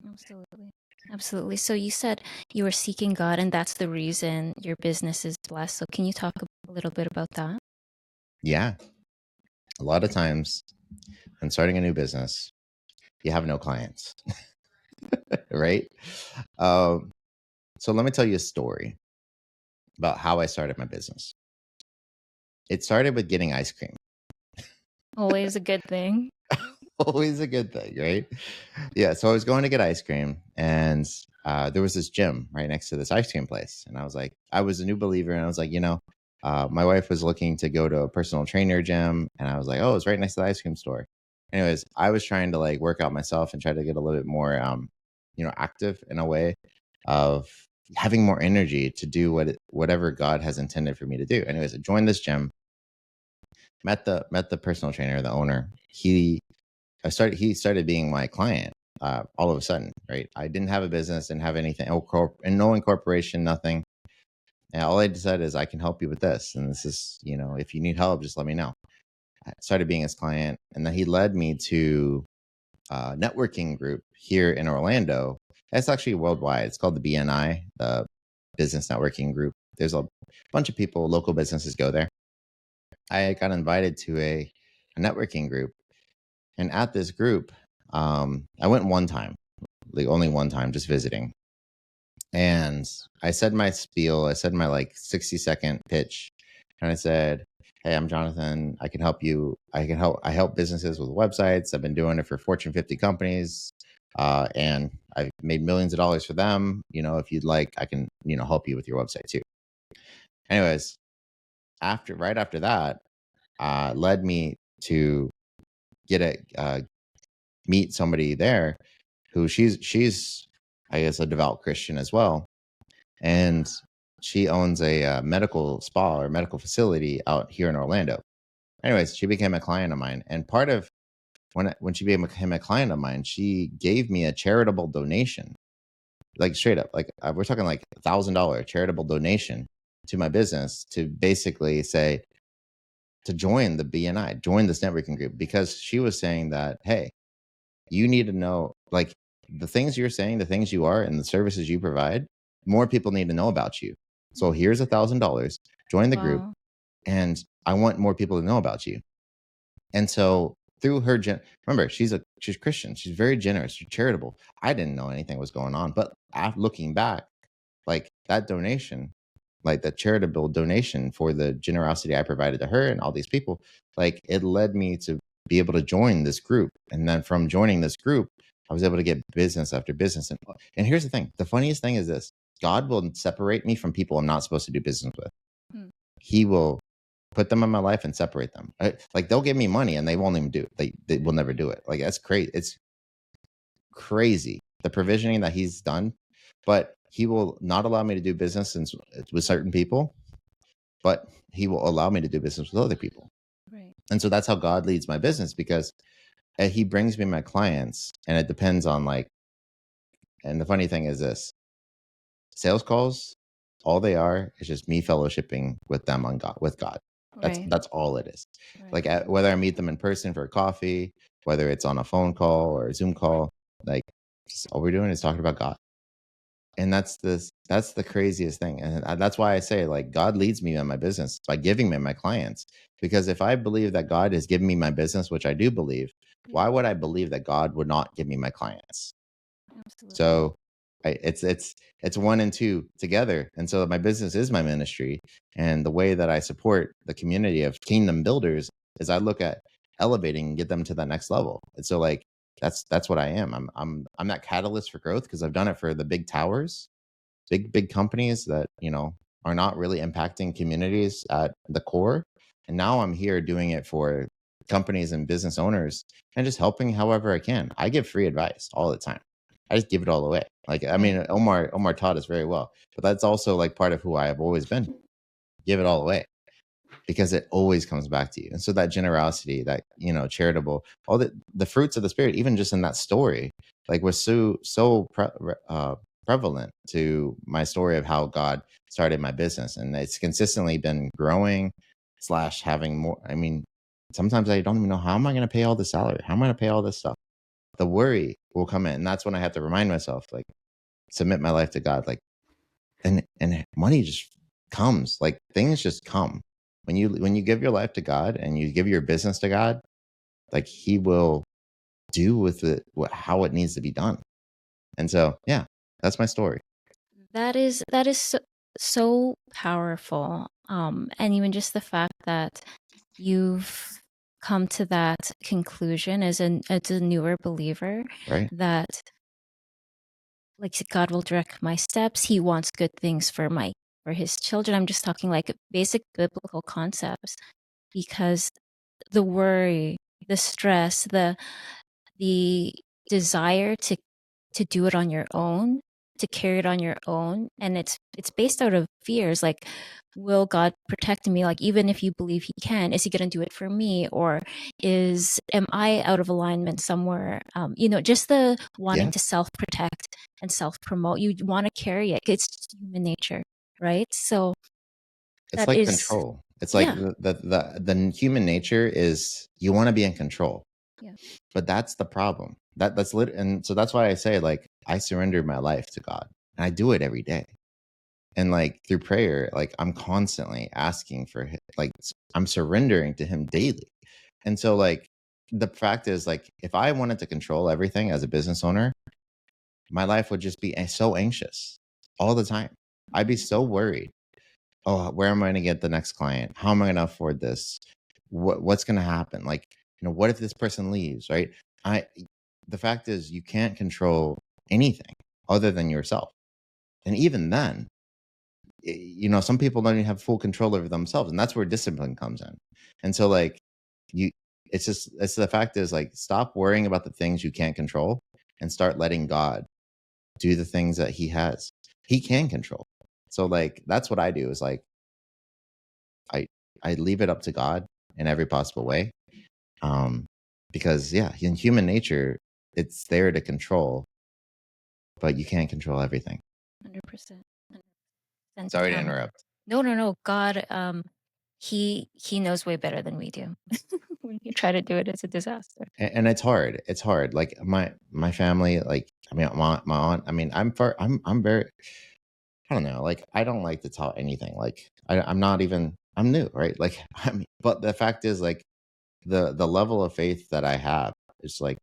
[SPEAKER 2] Absolutely. Absolutely. So you said you were seeking God, and that's the reason your business is blessed. So can you talk a little bit about that?
[SPEAKER 1] Yeah. A lot of times when starting a new business, you have no clients, right? So let me tell you a story about how I started my business. It started with getting ice cream.
[SPEAKER 2] Always a good thing.
[SPEAKER 1] Always a good thing, right? Yeah. So I was going to get ice cream, and there was this gym right next to this ice cream place. And I was a new believer, and I was like, you know, my wife was looking to go to a personal trainer gym, and I was like, oh, it's right next to the ice cream store. Anyways, I was trying to like work out myself and try to get a little bit more, you know, active in a way of having more energy to do whatever God has intended for me to do. Anyways, I joined this gym, met the personal trainer, the owner. He started being my client all of a sudden, right? I didn't have a business, didn't have anything, and no incorporation, nothing. And all I decided is I can help you with this. And this is, you know, if you need help, just let me know. I started being his client. And then he led me to a networking group here in Orlando. It's actually worldwide. It's called the BNI, the Business Networking Group. There's a bunch of people, local businesses go there. I got invited to a networking group. And at this group, I went one time, like only one time, just visiting. And I said my spiel, I said my like 60-second pitch. And I said, hey, I'm Jonathan. I can help you. I help businesses with websites. I've been doing it for Fortune 50 companies. And I've made millions of dollars for them. You know, if you'd like, I can, you know, help you with your website too. Anyways, right after that, led me to meet somebody there who she's I guess a devout Christian as well, and she owns a medical spa or medical facility out here in Orlando. Anyways, she became a client of mine, and part of when she became a client of mine, she gave me a charitable donation, like straight up, like we're talking like $1,000 charitable donation to my business to basically say to join the BNI, join this networking group, because she was saying that, hey, you need to know, like, the things you're saying, the things you are, and the services you provide, more people need to know about you. So here's $1,000, join the group, and I want more people to know about you. And so through her, remember, she's Christian. She's very generous. She's charitable. I didn't know anything was going on, but after looking back, like that donation, like the charitable donation for the generosity I provided to her and all these people, like it led me to be able to join this group. And then from joining this group, I was able to get business after business. And here's the thing. The funniest thing is this: God will separate me from people I'm not supposed to do business with. He will put them in my life and separate them. Like they'll give me money and they won't even do it. They will never do it. Like that's crazy. It's crazy the provisioning that he's done, but he will not allow me to do business with certain people, but he will allow me to do business with other people. Right. And so that's how God leads my business, because he brings me my clients, and it depends on like, and the funny thing is this: sales calls, all they are is just me fellowshipping with them with God. That's all it is. Right. Like whether I meet them in person for a coffee, whether it's on a phone call or a Zoom call, like all we're doing is talking about God. And that's the craziest thing. And that's why I say, like, God leads me in my business by giving me my clients. Because if I believe that God has given me my business, which I do believe, why would I believe that God would not give me my clients? Absolutely. So It's one and two together. And so my business is my ministry. And the way that I support the community of kingdom builders is I look at elevating and get them to that next level. And so like that's what I am. I'm that catalyst for growth because I've done it for the big towers, big companies that, are not really impacting communities at the core. And now I'm here doing it for companies and business owners and just helping however I can. I give free advice all the time. I just give it all away. Like, I mean, Omar taught us very well, but that's also like part of who I have always been. Give it all away because it always comes back to you. And so that generosity, that, charitable, all the fruits of the spirit, even just in that story, like was prevalent to my story of how God started my business. And it's consistently been growing slash having more. I mean, sometimes I don't even know, how am I going to pay all the salary? How am I going to pay all this stuff? The worry will come in. And that's when I have to remind myself, like, submit my life to God. Like, and money just comes, like things just come when you give your life to God and you give your business to God, like he will do with it how it needs to be done. And so, yeah, that's my story.
[SPEAKER 2] That is so powerful. And even just the fact that you've come to that conclusion as a newer believer,
[SPEAKER 1] Right.
[SPEAKER 2] that like God will direct my steps. He wants good things for his children. I'm just talking like basic biblical concepts, because the worry, the stress, the desire to do it on your own, to carry it on your own, and it's based out of fears like, will God protect me? Like, even if you believe he can, is he going to do it for me? Or am I out of alignment somewhere? Just the wanting
[SPEAKER 1] Yeah.
[SPEAKER 2] to self-protect and self-promote, you want to carry it. It's just human nature, right? So
[SPEAKER 1] It's
[SPEAKER 2] that
[SPEAKER 1] like
[SPEAKER 2] is,
[SPEAKER 1] control. It's like
[SPEAKER 2] yeah,
[SPEAKER 1] the human nature is you want to be in control.
[SPEAKER 2] yeah.
[SPEAKER 1] But that's the problem. That's lit. And so that's why I say, like, I surrender my life to God and I do it every day. And like through prayer, like I'm constantly asking for him, like I'm surrendering to him daily. And so like the fact is, like, if I wanted to control everything as a business owner, my life would just be so anxious all the time. I'd be so worried. Oh, where am I going to get the next client? How am I going to afford this? What's going to happen? Like, what if this person leaves? Right? I. The fact is, you can't control anything other than yourself. And even then, some people don't even have full control over themselves, and that's where discipline comes in. And so, like, you, it's the fact is, like, stop worrying about the things you can't control and start letting God do the things that he can control. So like that's what I do, is like I I leave it up to God in every possible way. Um because yeah, in human nature, it's there to control, but you can't control everything.
[SPEAKER 2] 100%. 100%.
[SPEAKER 1] Sorry to interrupt.
[SPEAKER 2] No. God, he knows way better than we do. When you try to do it, it's a disaster.
[SPEAKER 1] And it's hard. It's hard. Like my family, like, I mean, my aunt, I mean, I'm very, I don't know, like I don't like to tell anything. Like I'm not even, I'm new, right? Like I mean, but the fact is, like, the level of faith that I have is like,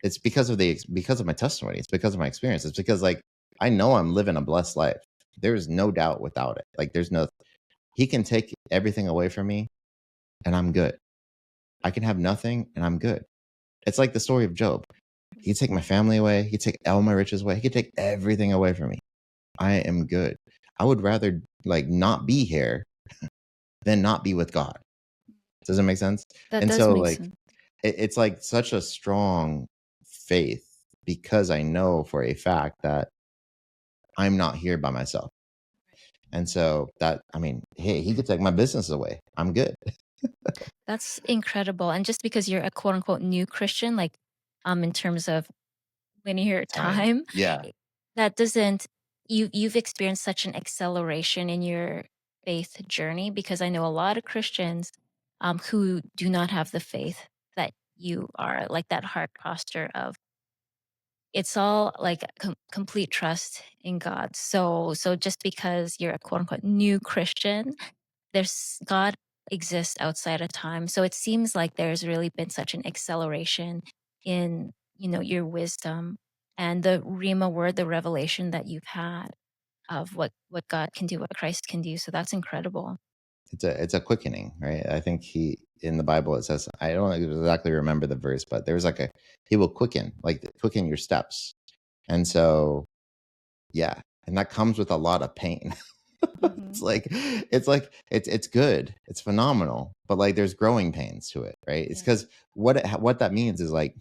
[SPEAKER 1] it's because of my testimony. It's because of my experience. It's because, like, I know I'm living a blessed life. There's no doubt without it. Like, he can take everything away from me and I'm good. I can have nothing and I'm good. It's like the story of Job. He could take my family away. He could take all my riches away. He could take everything away from me. I am good. I would rather like not be here than not be with God. Does it make sense?
[SPEAKER 2] That
[SPEAKER 1] And
[SPEAKER 2] does
[SPEAKER 1] so
[SPEAKER 2] make
[SPEAKER 1] like
[SPEAKER 2] sense.
[SPEAKER 1] it's like such a strong faith because I know for a fact that I'm not here by myself. And so that, I mean, hey, he could take my business away. I'm good.
[SPEAKER 2] That's incredible. And just because you're a quote unquote new Christian, like in terms of linear time,
[SPEAKER 1] Yeah.
[SPEAKER 2] that doesn't, you've experienced such an acceleration in your faith journey, because I know a lot of Christians who do not have the faith that you are, like that heart posture of, it's all like complete trust in God. So just because you're a quote unquote new Christian, there's God exists outside of time. So it seems like there's really been such an acceleration in, your wisdom. and the Rima word, the revelation that you've had of what God can do, what Christ can do. So that's incredible.
[SPEAKER 1] It's a quickening, right? I think he in the Bible it says, I don't exactly remember the verse, but there's like he will quicken, like quicken your steps. And so yeah, and that comes with a lot of pain. It's like it's good, it's phenomenal, but like there's growing pains to it, right? It's because what that means is like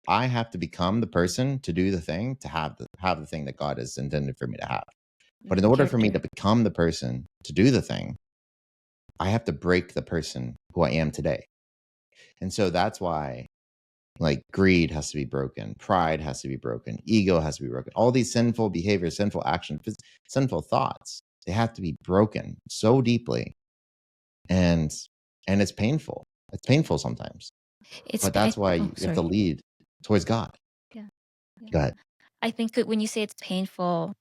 [SPEAKER 1] I have to become the person to do the thing, to have the thing that God has intended for me to have. But in order for me to become the person to do the thing, I have to break the person who I am today. And so that's why like greed has to be broken, pride has to be broken, ego has to be broken. All these sinful behaviors, sinful actions, sinful thoughts, they have to be broken so deeply. And it's painful. It's painful sometimes. But that's why you have to lead towards God.
[SPEAKER 2] Yeah.
[SPEAKER 1] Go ahead.
[SPEAKER 2] I think that when you say it's painful,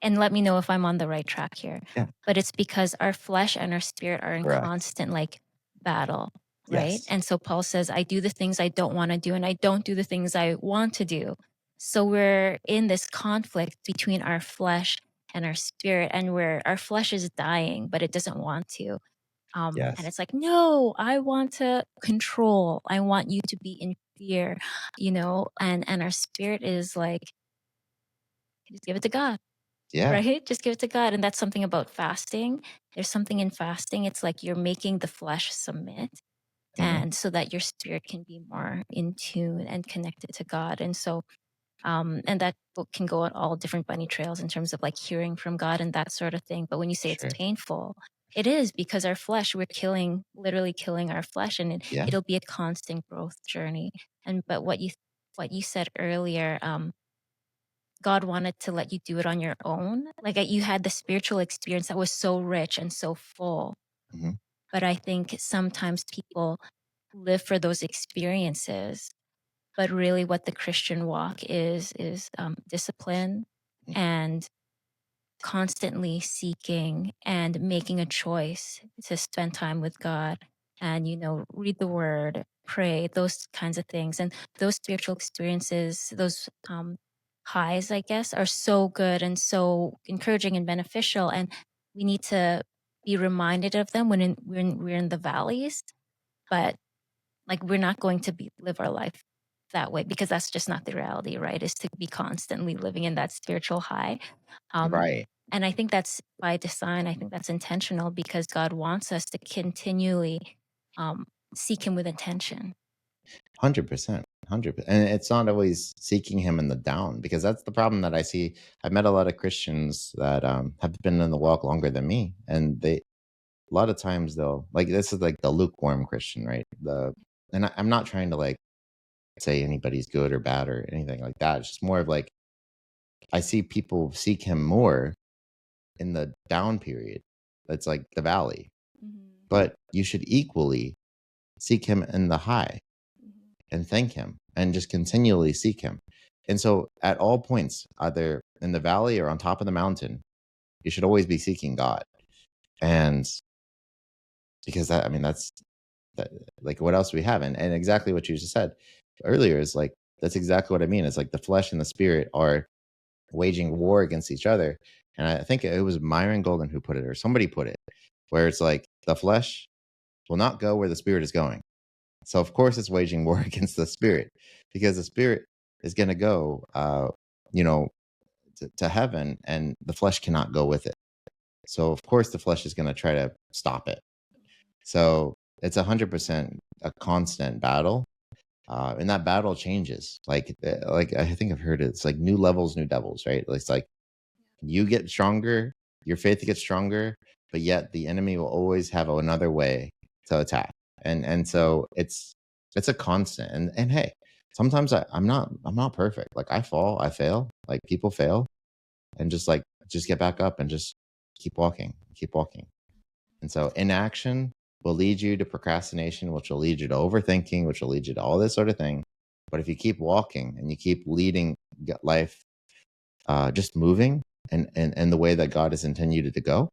[SPEAKER 2] and let me know if I'm on the right track here.
[SPEAKER 1] Yeah.
[SPEAKER 2] But it's because our flesh and our spirit are in
[SPEAKER 1] Correct.
[SPEAKER 2] constant like battle, right?
[SPEAKER 1] Yes.
[SPEAKER 2] And so Paul says, I do the things I don't want to do, and I don't do the things I want to do. So we're in this conflict between our flesh and our spirit, and where our flesh is dying, but it doesn't want to.
[SPEAKER 1] Yes.
[SPEAKER 2] And it's like, no, I want to control. I want you to be in fear, and our spirit is like, just give it to God.
[SPEAKER 1] Yeah.
[SPEAKER 2] Right? Just give it to God. And that's something about fasting. There's something in fasting. It's like you're making the flesh submit, and so that your spirit can be more in tune and connected to God. And so, and that book can go on all different bunny trails in terms of like hearing from God and that sort of thing. But when you say it's painful, it is, because our flesh, we're literally killing our flesh, and it'll be a constant growth journey. But what you said earlier, God wanted to let you do it on your own. Like you had the spiritual experience that was so rich and so full. But I think sometimes people live for those experiences. But really what the Christian walk is discipline and constantly seeking and making a choice to spend time with God and, read the word, pray, those kinds of things. And those spiritual experiences, those highs, I guess, are so good and so encouraging and beneficial. And we need to be reminded of them when we're in the valleys. But like, we're not going to live our life that way, because that's just not the reality, right? Is to be constantly living in that spiritual high.
[SPEAKER 1] Right.
[SPEAKER 2] And I think that's by design. I think that's intentional, because God wants us to continually seek Him with intention.
[SPEAKER 1] 100%. 100%. And it's not always seeking him in the down, because that's the problem that I see. I've met a lot of Christians that have been in the walk longer than me. And a lot of times they'll like, this is like the lukewarm Christian, right? I'm not trying to like say anybody's good or bad or anything like that. It's just more of like, I see people seek him more in the down period. That's like the valley. But you should equally seek him in the high and thank him and just continually seek him. And so at all points, either in the valley or on top of the mountain, you should always be seeking God. And because that's like, what else do we have? And exactly what you just said earlier is like, that's exactly what I mean. It's like the flesh and the spirit are waging war against each other. And I think it was Myron Golden who put it, or somebody put it, where it's like the flesh will not go where the spirit is going. So of course it's waging war against the spirit, because the spirit is going to go, to heaven, and the flesh cannot go with it. So of course the flesh is going to try to stop it. So it's 100% a constant battle. And that battle changes. Like I think I've heard it's like new levels, new devils, right? It's like you get stronger, your faith gets stronger, but yet the enemy will always have another way to attack. And so it's a constant. And hey, sometimes I'm not perfect. Like I fall, I fail, like people fail, and just get back up and just keep walking. And so inaction will lead you to procrastination, which will lead you to overthinking, which will lead you to all this sort of thing. But if you keep walking and you keep leading life, just moving and the way that God has intended you to go,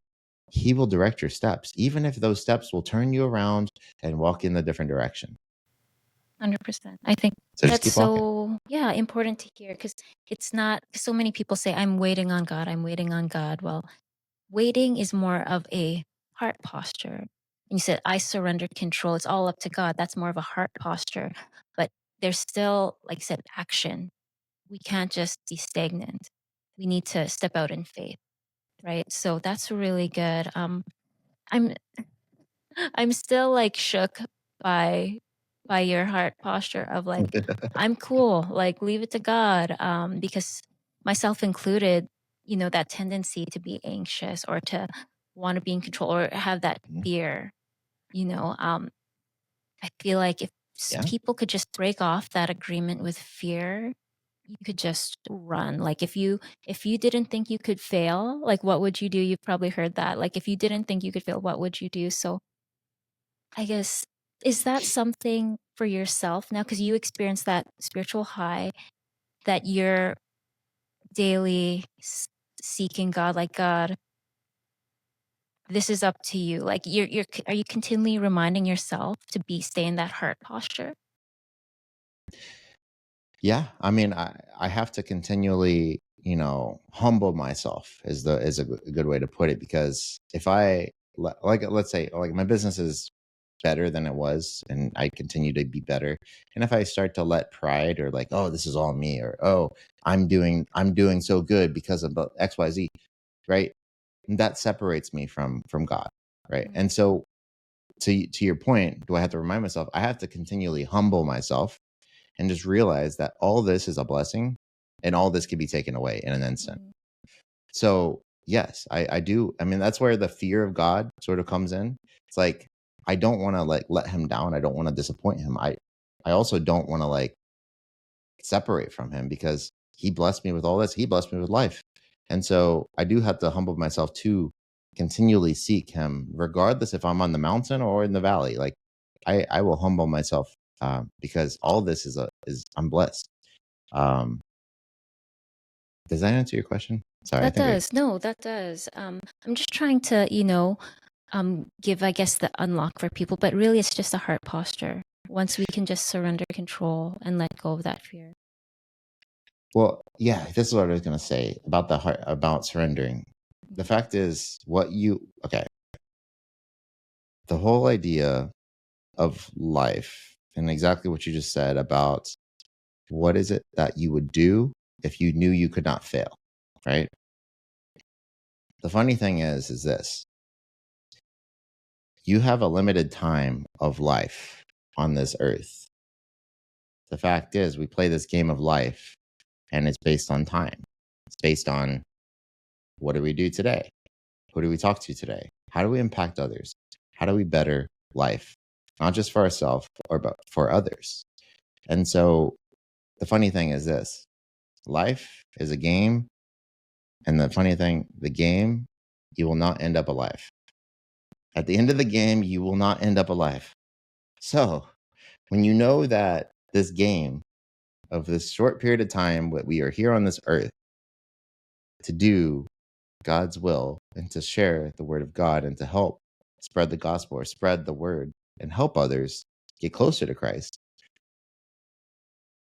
[SPEAKER 1] he will direct your steps, even if those steps will turn you around and walk in a different direction.
[SPEAKER 2] 100%. I think
[SPEAKER 1] So just
[SPEAKER 2] that's
[SPEAKER 1] keep walking.
[SPEAKER 2] so, yeah, important to hear because it's not, so many people say, I'm waiting on God, I'm waiting on God. Well, waiting is more of a heart posture. And you said, I surrender control. It's all up to God. That's more of a heart posture. But there's still, like you said, action. We can't just be stagnant. We need to step out in faith, right? So that's really good. I'm I'm still like shook by your heart posture of like, I'm cool, like leave it to God. Because myself included, that tendency to be anxious or to want to be in control or have that
[SPEAKER 1] Mhm.
[SPEAKER 2] fear, you know. I feel like if
[SPEAKER 1] Yeah.
[SPEAKER 2] people could just break off that agreement with fear, you could just run. Like if you didn't think you could fail, like what would you do? You've probably heard that. Like if you didn't think you could fail, what would you do? So I guess, is that something for yourself now? Because you experienced that spiritual high that you're daily seeking God, like, God, this is up to you. Like are you continually reminding yourself to stay in that heart posture?
[SPEAKER 1] Yeah, I mean, I have to continually, humble myself is a good way to put it, because if like, let's say like my business is better than it was and I continue to be better, and if I start to let pride or like, oh, this is all me, or oh, I'm doing so good because of the XYZ, right? That separates me from God, right?
[SPEAKER 2] Mm,
[SPEAKER 1] And so to your point, do I have to remind myself? I have to continually humble myself and just realize that all this is a blessing and all this can be taken away in an instant.
[SPEAKER 2] mm,
[SPEAKER 1] So, yes, I do. I mean, that's where the fear of God sort of comes in. It's like, I don't want to like let him down. I don't want to disappoint him. I also don't want to like separate from him, because he blessed me with all this. He blessed me with life. And so I do have to humble myself to continually seek him, regardless if I'm on the mountain or in the valley. Like I will humble myself, because all this is I'm blessed. Um, does that answer your question? Sorry, I
[SPEAKER 2] that
[SPEAKER 1] think I
[SPEAKER 2] does. No, that does. I'm just trying to, give, I guess, the unlock for people, but really it's just a heart posture. Once we can just surrender control and let go of that fear.
[SPEAKER 1] well, yeah, this is what I was gonna say about the heart, about surrendering. The fact is, okay, the whole idea of life and exactly what you just said about what is it that you would do if you knew you could not fail, right? The funny thing is this: you have a limited time of life on this earth. The fact is, we play this game of life and it's based on time. It's based on, what do we do today? Who do we talk to today? How do we impact others? How do we better life? Not just for ourselves, but for others. And so the funny thing is this: life is a game. And the funny thing, the game, you will not end up alive. At the end of the game, you will not end up alive. So when you know that this game of this short period of time, what we are here on this earth to do God's will and to share the word of God and to help spread the gospel or spread the word and help others get closer to Christ,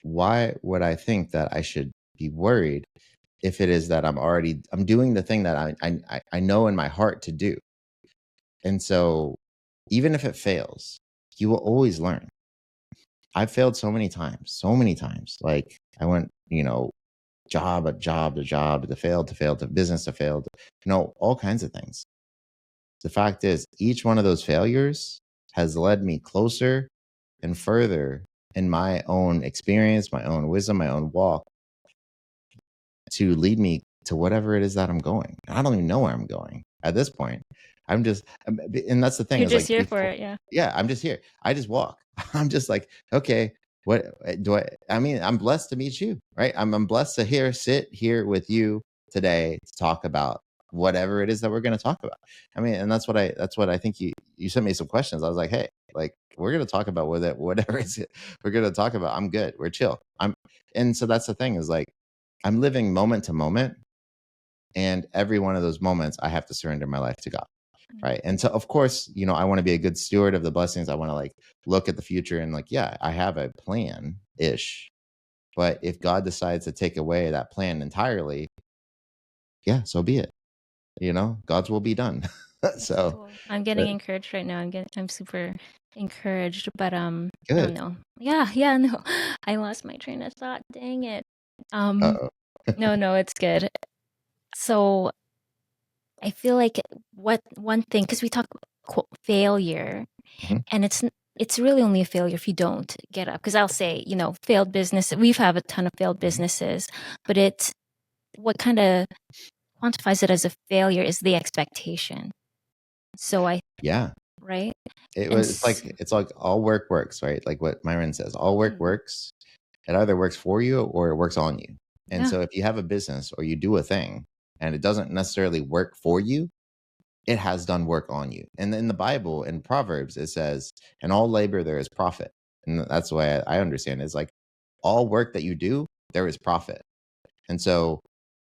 [SPEAKER 1] why would I think that I should be worried if it is that I'm doing the thing that I know in my heart to do? And so even if it fails, you will always learn. I've failed so many times. Like I went, job at job to job, to fail, to business to fail, all kinds of things. The fact is, each one of those failures has led me closer and further in my own experience, my own wisdom, my own walk, to lead me to whatever it is that I'm going. I don't even know where I'm going at this point. And that's the thing
[SPEAKER 2] You're
[SPEAKER 1] is
[SPEAKER 2] just
[SPEAKER 1] like,
[SPEAKER 2] here for it, yeah.
[SPEAKER 1] yeah, I'm just here. I just walk. I'm just like, okay, what do I mean, I'm blessed to meet you, right? I'm blessed to sit here with you today to talk about whatever it is that we're going to talk about. I mean, and that's what I think you sent me some questions. I was like, hey, like we're going to talk about whatever it is we're going to talk about. I'm good. We're chill. And so that's the thing is like, I'm living moment to moment, and every one of those moments, I have to surrender my life to God. right? And so, of course, I want to be a good steward of the blessings. I want to like look at the future and like, yeah, I have a plan ish. But if God decides to take away that plan entirely, yeah, so be it. God's will be done.
[SPEAKER 2] That's
[SPEAKER 1] So,
[SPEAKER 2] cool. I'm getting encouraged right now. I'm super encouraged, but I don't
[SPEAKER 1] good.
[SPEAKER 2] know. Yeah, no. I lost my train of thought. Dang it.
[SPEAKER 1] Uh-oh.
[SPEAKER 2] No, it's good. So I feel like one thing, because we talk quote failure,
[SPEAKER 1] Mhm.
[SPEAKER 2] and it's really only a failure if you don't get up. Because I'll say, failed business. We've have a ton of failed businesses, but it's what kind of quantifies it as a failure is the expectation. So
[SPEAKER 1] Yeah.
[SPEAKER 2] right?
[SPEAKER 1] It's like all work works, right? Like what Myron says, all work works. It either works for you or it works on you. And
[SPEAKER 2] Yeah.
[SPEAKER 1] so if you have a business or you do a thing and it doesn't necessarily work for you, it has done work on you. And in the Bible, in Proverbs, it says, "In all labor there is profit." And that's the way I understand it. It's like all work that you do, there is profit. And so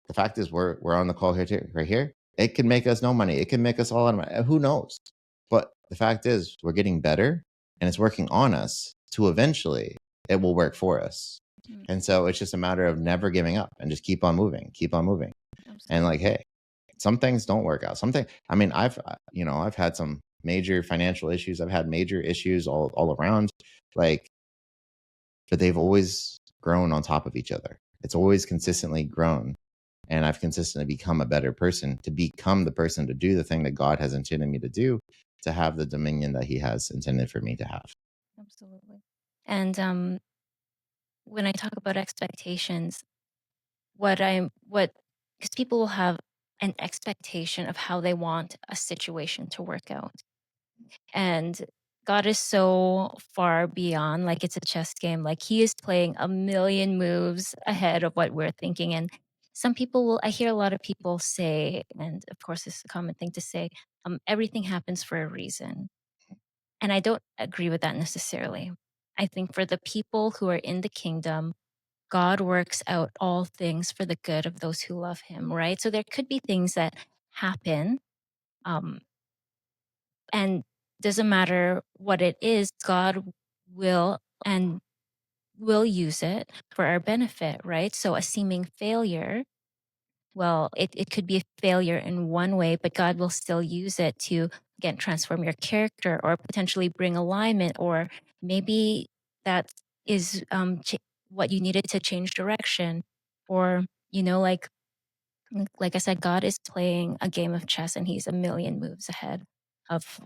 [SPEAKER 1] the fact is, we're on the call here right here. It can make us no money. It can make us all out of money. Who knows? But the fact is, we're getting better, and it's working on us to eventually it will work for us. And so it's just a matter of never giving up and just keep on moving.
[SPEAKER 2] Absolutely.
[SPEAKER 1] And like, hey, some things don't work out. I mean, I've had some major financial issues. I've had major issues all around, like, but they've always grown on top of each other. It's always consistently grown. And I've consistently become a better person, to become the person to do the thing that God has intended me to do, to have the dominion that he has intended for me to have.
[SPEAKER 2] Absolutely. And when I talk about expectations, because people will have an expectation of how they want a situation to work out. And God is so far beyond, like it's a chess game. Like he is playing a million moves ahead of what we're thinking. And I hear a lot of people say, and of course, it's a common thing to say, everything happens for a reason. And I don't agree with that necessarily. I think for the people who are in the kingdom, God works out all things for the good of those who love him, right? So there could be things that happen, um, and doesn't matter what it is, God will and will use it for our benefit, right? So a seeming failure, well, it could be a failure in one way, but God will still use it to, again, transform your character or potentially bring alignment, or maybe that is what you needed to change direction. Or, like I said, God is playing a game of chess and he's a million moves ahead of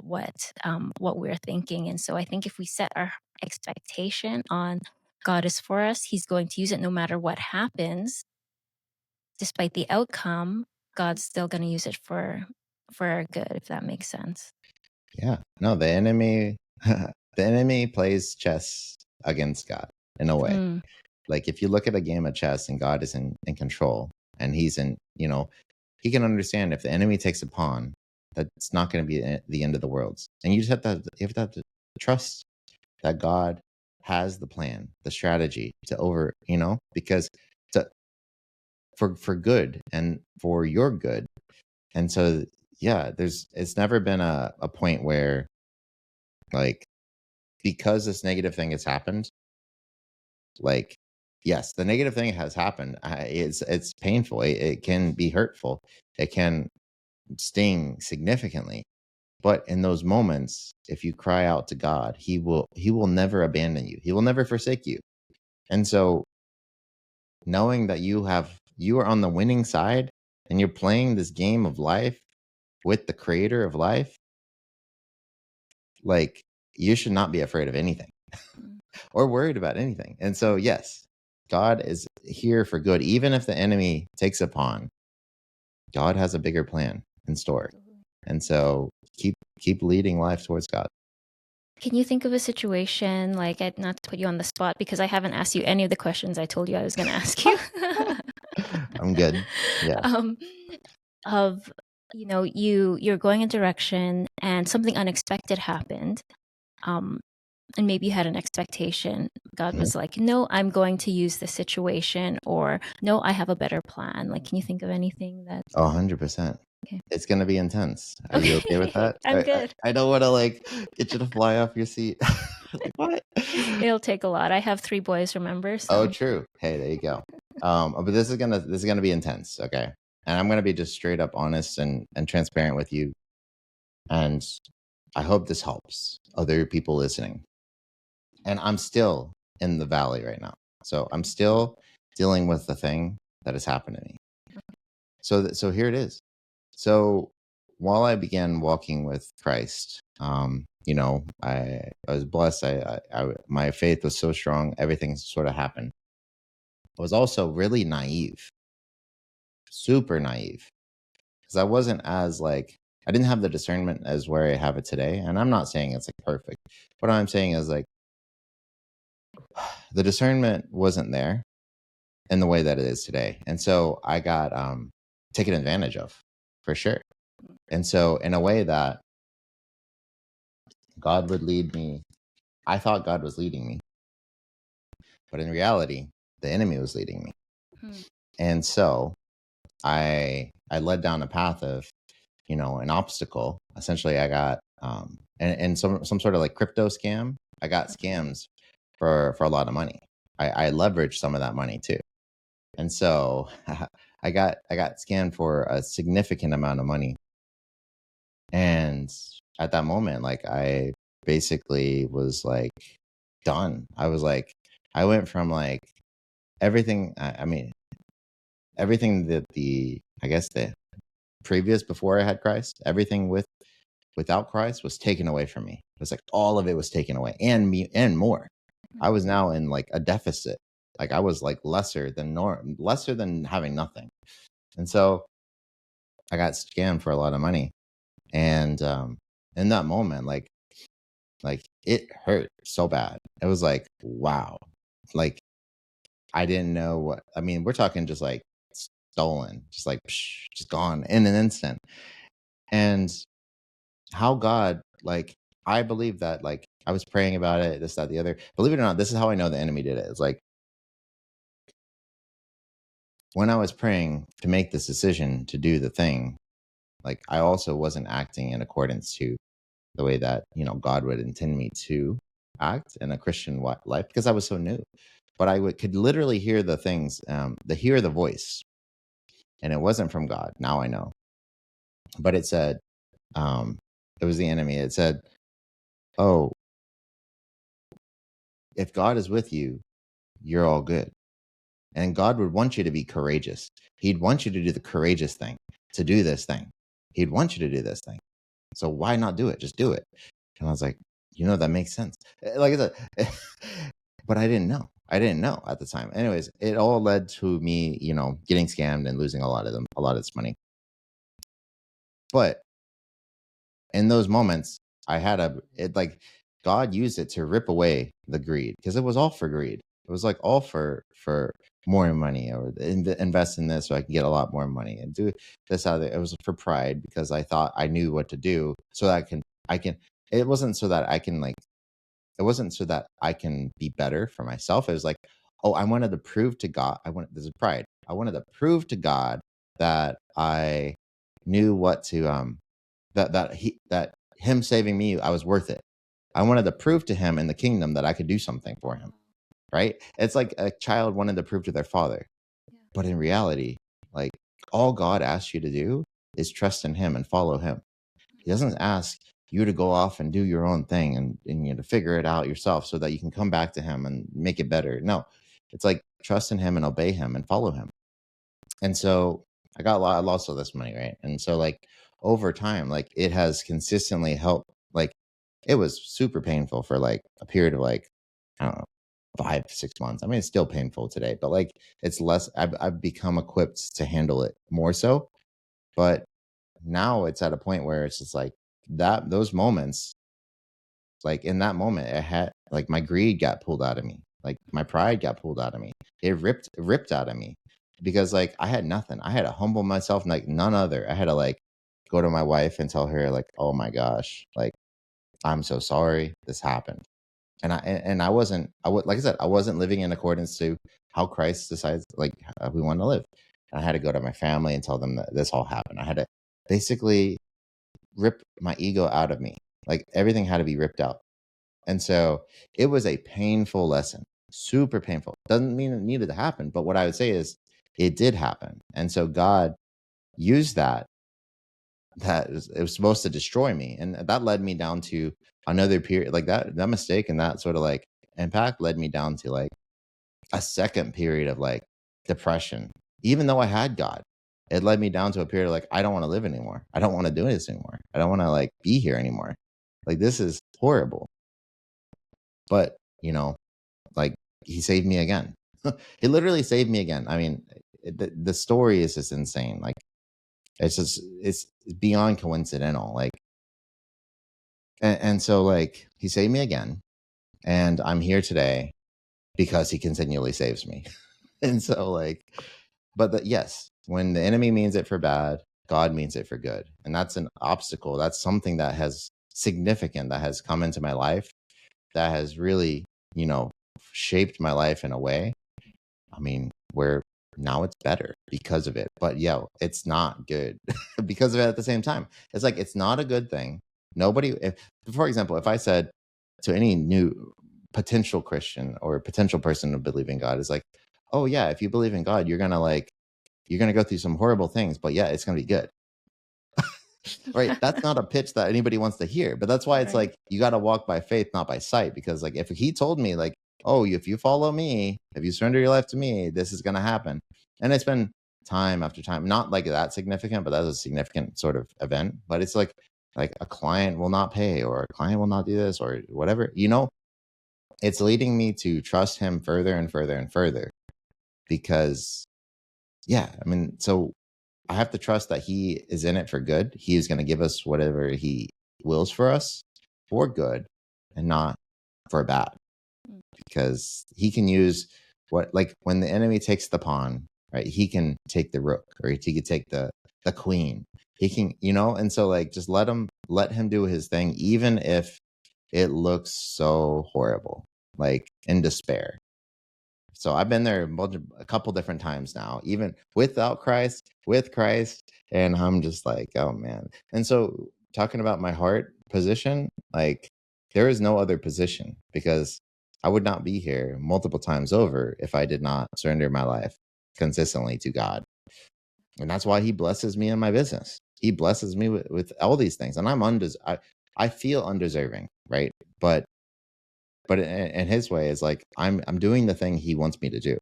[SPEAKER 2] what we're thinking. And so I think if we set our expectation on God is for us, he's going to use it no matter what happens. Despite the outcome, God's still going to use it for our good, if that makes sense.
[SPEAKER 1] Yeah. No, the enemy the enemy plays chess against God in a way. Like if you look at a game of chess and God is in control and he's in, he can understand if the enemy takes a pawn, that's not going to be the end of the world. And you have to trust that God has the plan, the strategy to because for good and for your good. And so, yeah, it's never been a point where, like, because this negative thing has happened, like, yes, the negative thing has happened. It's painful. It can be hurtful. It can sting significantly. But in those moments, if you cry out to God, he will never abandon you. He will never forsake you. And so knowing that you are on the winning side and you're playing this game of life with the creator of life, like, you should not be afraid of anything or worried about anything. And so, yes, God is here for good. Even if the enemy takes a pawn, God has a bigger plan in store. And so keep leading life towards God.
[SPEAKER 2] Can you think of a situation, like, not to put you on the spot because I haven't asked you any of the questions I told you I was going to ask you?
[SPEAKER 1] I'm good. Yeah.
[SPEAKER 2] Of you're going a direction and something unexpected happened, and maybe you had an expectation. God was like, no, I'm going to use this situation, or no, I have a better plan. Like, can you think of anything that
[SPEAKER 1] 100%.
[SPEAKER 2] Okay.
[SPEAKER 1] It's gonna be intense. Are you okay with that?
[SPEAKER 2] I'm good.
[SPEAKER 1] I don't want to like get you to fly off your seat. Like what?
[SPEAKER 2] It'll take a lot. I have 3 boys, remember?
[SPEAKER 1] Oh,
[SPEAKER 2] So
[SPEAKER 1] true. Hey, there you go. But this is gonna be intense. Okay, and I'm gonna be just straight up honest and transparent with you, and I hope this helps other people listening. And I'm still in the valley right now, so I'm still dealing with the thing that has happened to me. So here it is. So while I began walking with Christ, I was blessed. My faith was so strong. Everything sort of happened. I was also really naive, super naive, because I wasn't as like I didn't have the discernment as where I have it today. And I'm not saying it's like perfect. What I'm saying is like the discernment wasn't there in the way that it is today. And so I got taken advantage of for sure. And so in a way that God would lead me, I thought God was leading me, but in reality, the enemy was leading me. And so I led down a path of, an obstacle. Essentially, I got and some sort of like crypto scam. I got scams for a lot of money. I leveraged some of that money too. And so I got scammed for a significant amount of money. And at that moment, like I basically was like done. I was like, I went from like everything. I mean, everything that I guess the previous before I had Christ, everything without Christ was taken away from me. It was like all of it was taken away and me and more. I was now in like a deficit. Like I was like lesser than having nothing. And so I got scammed for a lot of money. And in that moment, like it hurt so bad. It was like, wow. Like I didn't know what I mean, we're talking just like stolen, just like just gone in an instant. And how God, like, I believe that, like, I was praying about it, this, that, the other. Believe it or not, this is how I know the enemy did it. It's like when I was praying to make this decision to do the thing, like, I also wasn't acting in accordance to the way that, God would intend me to act in a Christian life because I was so new. But could literally hear the things, hear the voice, and it wasn't from God. Now I know. But it said, it was the enemy. It said, oh, if God is with you, you're all good. And God would want you to be courageous. He'd want you to do the courageous thing, to do this thing. He'd want you to do this thing. So why not do it? Just do it. And I was like, that makes sense. Like I said, but I didn't know. I didn't know at the time. Anyways, it all led to me, getting scammed and losing a lot of this money. But in those moments, God used it to rip away the greed because it was all for greed. It was like all for more money or invest in this so I can get a lot more money and do this other. It was for pride because I thought I knew what to do so that I can. It wasn't so that I can it wasn't so that I can be better for myself. It was like, oh, I wanted to prove to God. This is pride. I wanted to prove to God that I knew what to that him saving me, I was worth it. I wanted to prove to him in the kingdom that I could do something for him. Right? It's like a child wanted to prove to their father. But in reality, like all God asks you to do is trust in him and follow him. He doesn't ask you to go off and do your own thing and to figure it out yourself so that you can come back to him and make it better. No, it's like trust in him and obey him and follow him. And so I lost all this money, right? And so like over time, like it has consistently helped. Like it was super painful for like a period of like, I don't know, 5 to 6 months. I mean, it's still painful today, but like it's less. I've become equipped to handle it more so. But now it's at a point where it's just like those moments, like in that moment, it had like my greed got pulled out of me, like my pride got pulled out of me. It ripped out of me because like I had nothing. I had to humble myself like none other. I had to like go to my wife and tell her like, oh my gosh, like I'm so sorry this happened. And I wasn't, like I said, I wasn't living in accordance to how Christ decides, like, how we want to live. And I had to go to my family and tell them that this all happened. I had to basically rip my ego out of me. Like everything had to be ripped out. And so it was a painful lesson, super painful. Doesn't mean it needed to happen, but what I would say is it did happen. And so God used that it was supposed to destroy me, and that led me down to another period. Like that mistake and that sort of like impact led me down to like a second period of like depression. Even though I had God, it led me down to a period of like, I don't want to live anymore. I don't want to do this anymore. I don't want to like be here anymore. Like this is horrible. But like he saved me again. He literally saved me again. I mean, the story is just insane. Like it's beyond coincidental. Like, and so like he saved me again, and I'm here today because he continually saves me. And so like, but yes, when the enemy means it for bad, God means it for good. And that's an obstacle. That's something that has significant, that has come into my life, that has really, shaped my life in a way. I mean, where now it's better because of it. But it's not good because of it at the same time. It's like, it's not a good thing. For example, if I said to any new potential Christian or potential person who believe in God, is like, oh yeah, if you believe in God, you're going to go through some horrible things, but yeah, it's going to be good. Right. That's not a pitch that anybody wants to hear, but that's why it's like, you got to walk by faith, not by sight. Because like, if he told me like, oh, if you follow me, if you surrender your life to me, this is going to happen. And it's been time after time, not like that significant, but that's a significant sort of event. But it's like a client will not pay, or a client will not do this, or whatever, it's leading me to trust him further and further and further. Because so I have to trust that he is in it for good. He is going to give us whatever he wills for us for good and not for bad. Because he can use when the enemy takes the pawn, right? He can take the rook, or he can take the queen. He can, and so like, just let him do his thing, even if it looks so horrible, like in despair. So I've been there a couple different times now, even without Christ, with Christ. And I'm just like, oh man. And so talking about my heart position, like there is no other position, because I would not be here multiple times over if I did not surrender my life consistently to God. And that's why he blesses me in my business. He blesses me with all these things. And I feel undeserving, right? But in his way, it's like I'm doing the thing he wants me to do.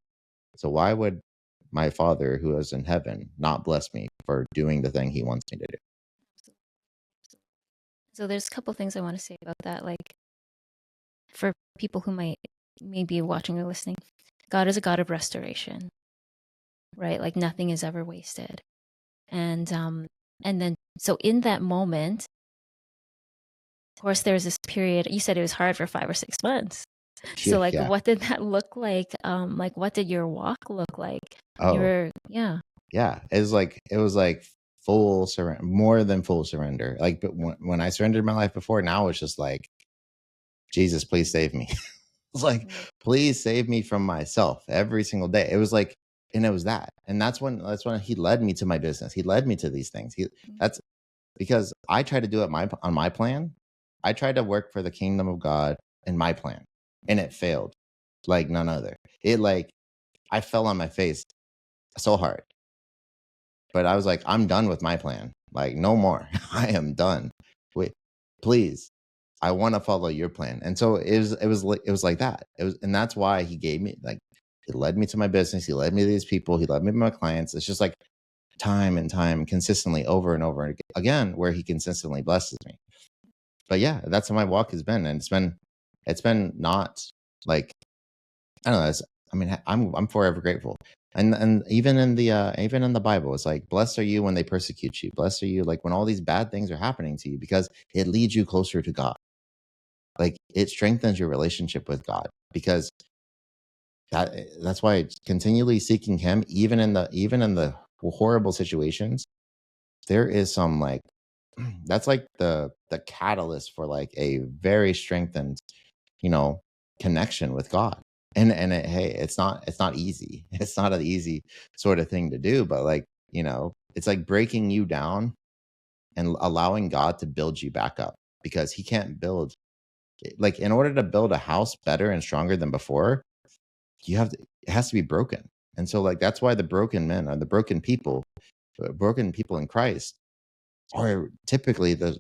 [SPEAKER 1] So why would my Father who is in heaven not bless me for doing the thing he wants me to do?
[SPEAKER 2] So there's a couple things I want to say about that. Like, for people who might be watching or listening, God is a God of restoration, right? Like nothing is ever wasted. And then so in that moment, of course, there's this period. You said it was hard for 5 or 6 months. So like,
[SPEAKER 1] Yeah.
[SPEAKER 2] what did that look like? Like, what did your walk look like?
[SPEAKER 1] Yeah. It was like full surrender, more than full surrender. Like, but when I surrendered my life before, now it's just like, Jesus, please save me. It's like, please save me from myself every single day. It was like, and it was that. And that's when he led me to my business. He led me to these things. That's because I tried to do it on my plan. I tried to work for the kingdom of God in my plan, and it failed like none other. I fell on my face so hard, but I was like, I'm done with my plan. Like, no more. I am done. Wait, please. I want to follow your plan. And so it was like that. And that's why he gave me, like, he led me to my business. He led me to these people. He led me to my clients. It's just like time and time, consistently, over and over again, where he consistently blesses me. But yeah, that's how my walk has been. And it's been not like, I don't know. I'm forever grateful. And even in the Bible, it's like, blessed are you when they persecute you. Blessed are you, like, when all these bad things are happening to you, because it leads you closer to God. Like, it strengthens your relationship with God, because that's why continually seeking him, even in the horrible situations, there is some like, that's like the catalyst for like a very strengthened, connection with God. And hey, it's not easy. It's not an easy sort of thing to do, but like, it's like breaking you down and allowing God to build you back up, because he can't build, like, in order to build a house better and stronger than before, it has to be broken. And so, like, that's why the broken men are the broken people in Christ are typically the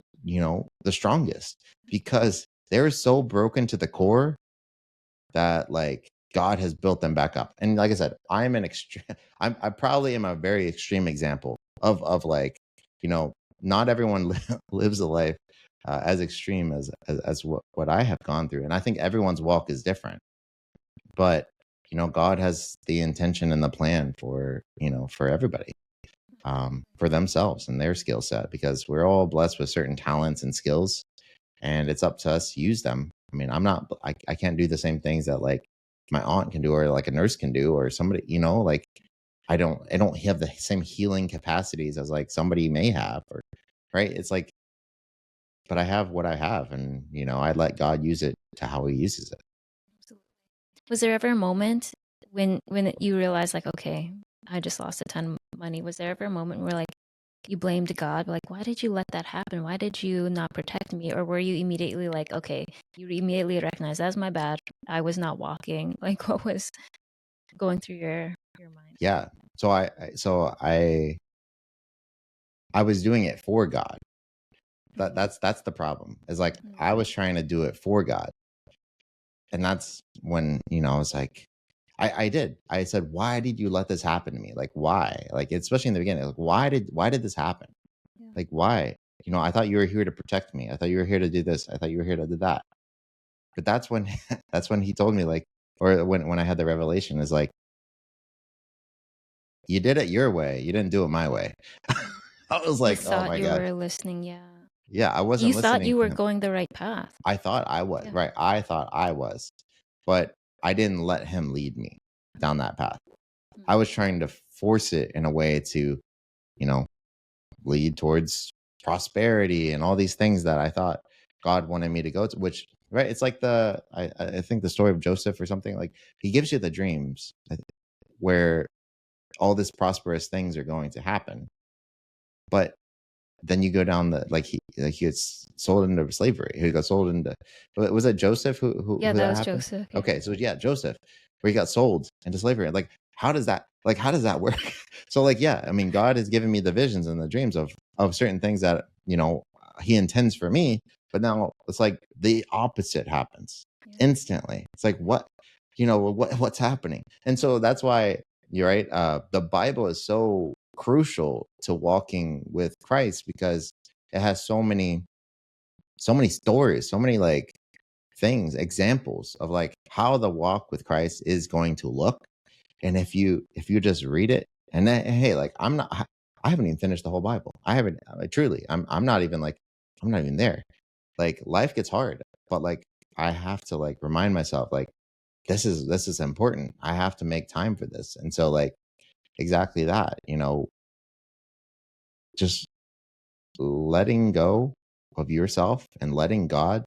[SPEAKER 1] strongest, because they're so broken to the core that, like, God has built them back up. And like I said, I'm an extreme I probably am a very extreme example of like, you know, not everyone lives a life as extreme as what I have gone through. And I think everyone's walk is different. But, God has the intention and the plan for everybody, for themselves and their skill set, because we're all blessed with certain talents and skills, and it's up to us to use them. I mean, I can't do the same things that, like, my aunt can do, or like a nurse can do, or somebody, like, I don't have the same healing capacities as, like, somebody may have, or right. It's like, but I have what I have, and I let God use it to how he uses it.
[SPEAKER 2] Absolutely. Was there ever a moment when you realized like, okay, I just lost a ton of money? Was there ever a moment where like you blamed God, like, why did you let that happen? Why did you not protect me? Or were you immediately like, okay, you immediately recognized that's my bad. I was not walking. Like, what was going through your mind?
[SPEAKER 1] Yeah. So I was doing it for God. That's the problem. Is like, I was trying to do it for God. And that's when, I was like, I did. I said, why did you let this happen to me? Like, why? Like, especially in the beginning, like, why did this happen?
[SPEAKER 2] Yeah.
[SPEAKER 1] Like, why? I thought you were here to protect me. I thought you were here to do this. I thought you were here to do that. But that's when that's when he told me, like, or when I had the revelation, is like, you did it your way. You didn't do it my way. I was
[SPEAKER 2] You
[SPEAKER 1] like, oh
[SPEAKER 2] thought
[SPEAKER 1] my
[SPEAKER 2] you
[SPEAKER 1] God.
[SPEAKER 2] were listening, yeah.
[SPEAKER 1] Yeah, I
[SPEAKER 2] You
[SPEAKER 1] wasn't
[SPEAKER 2] thought
[SPEAKER 1] listening
[SPEAKER 2] you
[SPEAKER 1] to
[SPEAKER 2] were
[SPEAKER 1] him.
[SPEAKER 2] going the right path.
[SPEAKER 1] I thought I was,
[SPEAKER 2] Yeah.
[SPEAKER 1] right. I thought I was, but I didn't let him lead me down that path. I was trying to force it in a way to, you know, lead towards prosperity and all these things that I thought God wanted me to go to, which, right. It's like I think the story of Joseph or something, like, he gives you the dreams where all this prosperous things are going to happen. But then you go down he gets sold into slavery. He got sold into, was it Joseph
[SPEAKER 2] Yeah,
[SPEAKER 1] who
[SPEAKER 2] that
[SPEAKER 1] that
[SPEAKER 2] was
[SPEAKER 1] happened?
[SPEAKER 2] Joseph. Yeah.
[SPEAKER 1] Okay, so yeah, Joseph, where he got sold into slavery. Like, how does that work? So, like, yeah, I mean, God has given me the visions and the dreams of certain things that he intends for me, but now it's like the opposite happens
[SPEAKER 2] Yeah.
[SPEAKER 1] instantly. It's like, what's happening? And so that's why you're right. The Bible is so crucial to walking with Christ, because it has so many stories, so many, like, examples of, like, how the walk with Christ is going to look. And if you just read it, and then, hey, like, I haven't even finished the whole Bible. I haven't, truly, I'm not even, like, I'm not even there. Like, life gets hard, but, like, I have to, like, remind myself, like, this is important. I have to make time for this. And so, like, exactly that, just letting go of yourself and letting God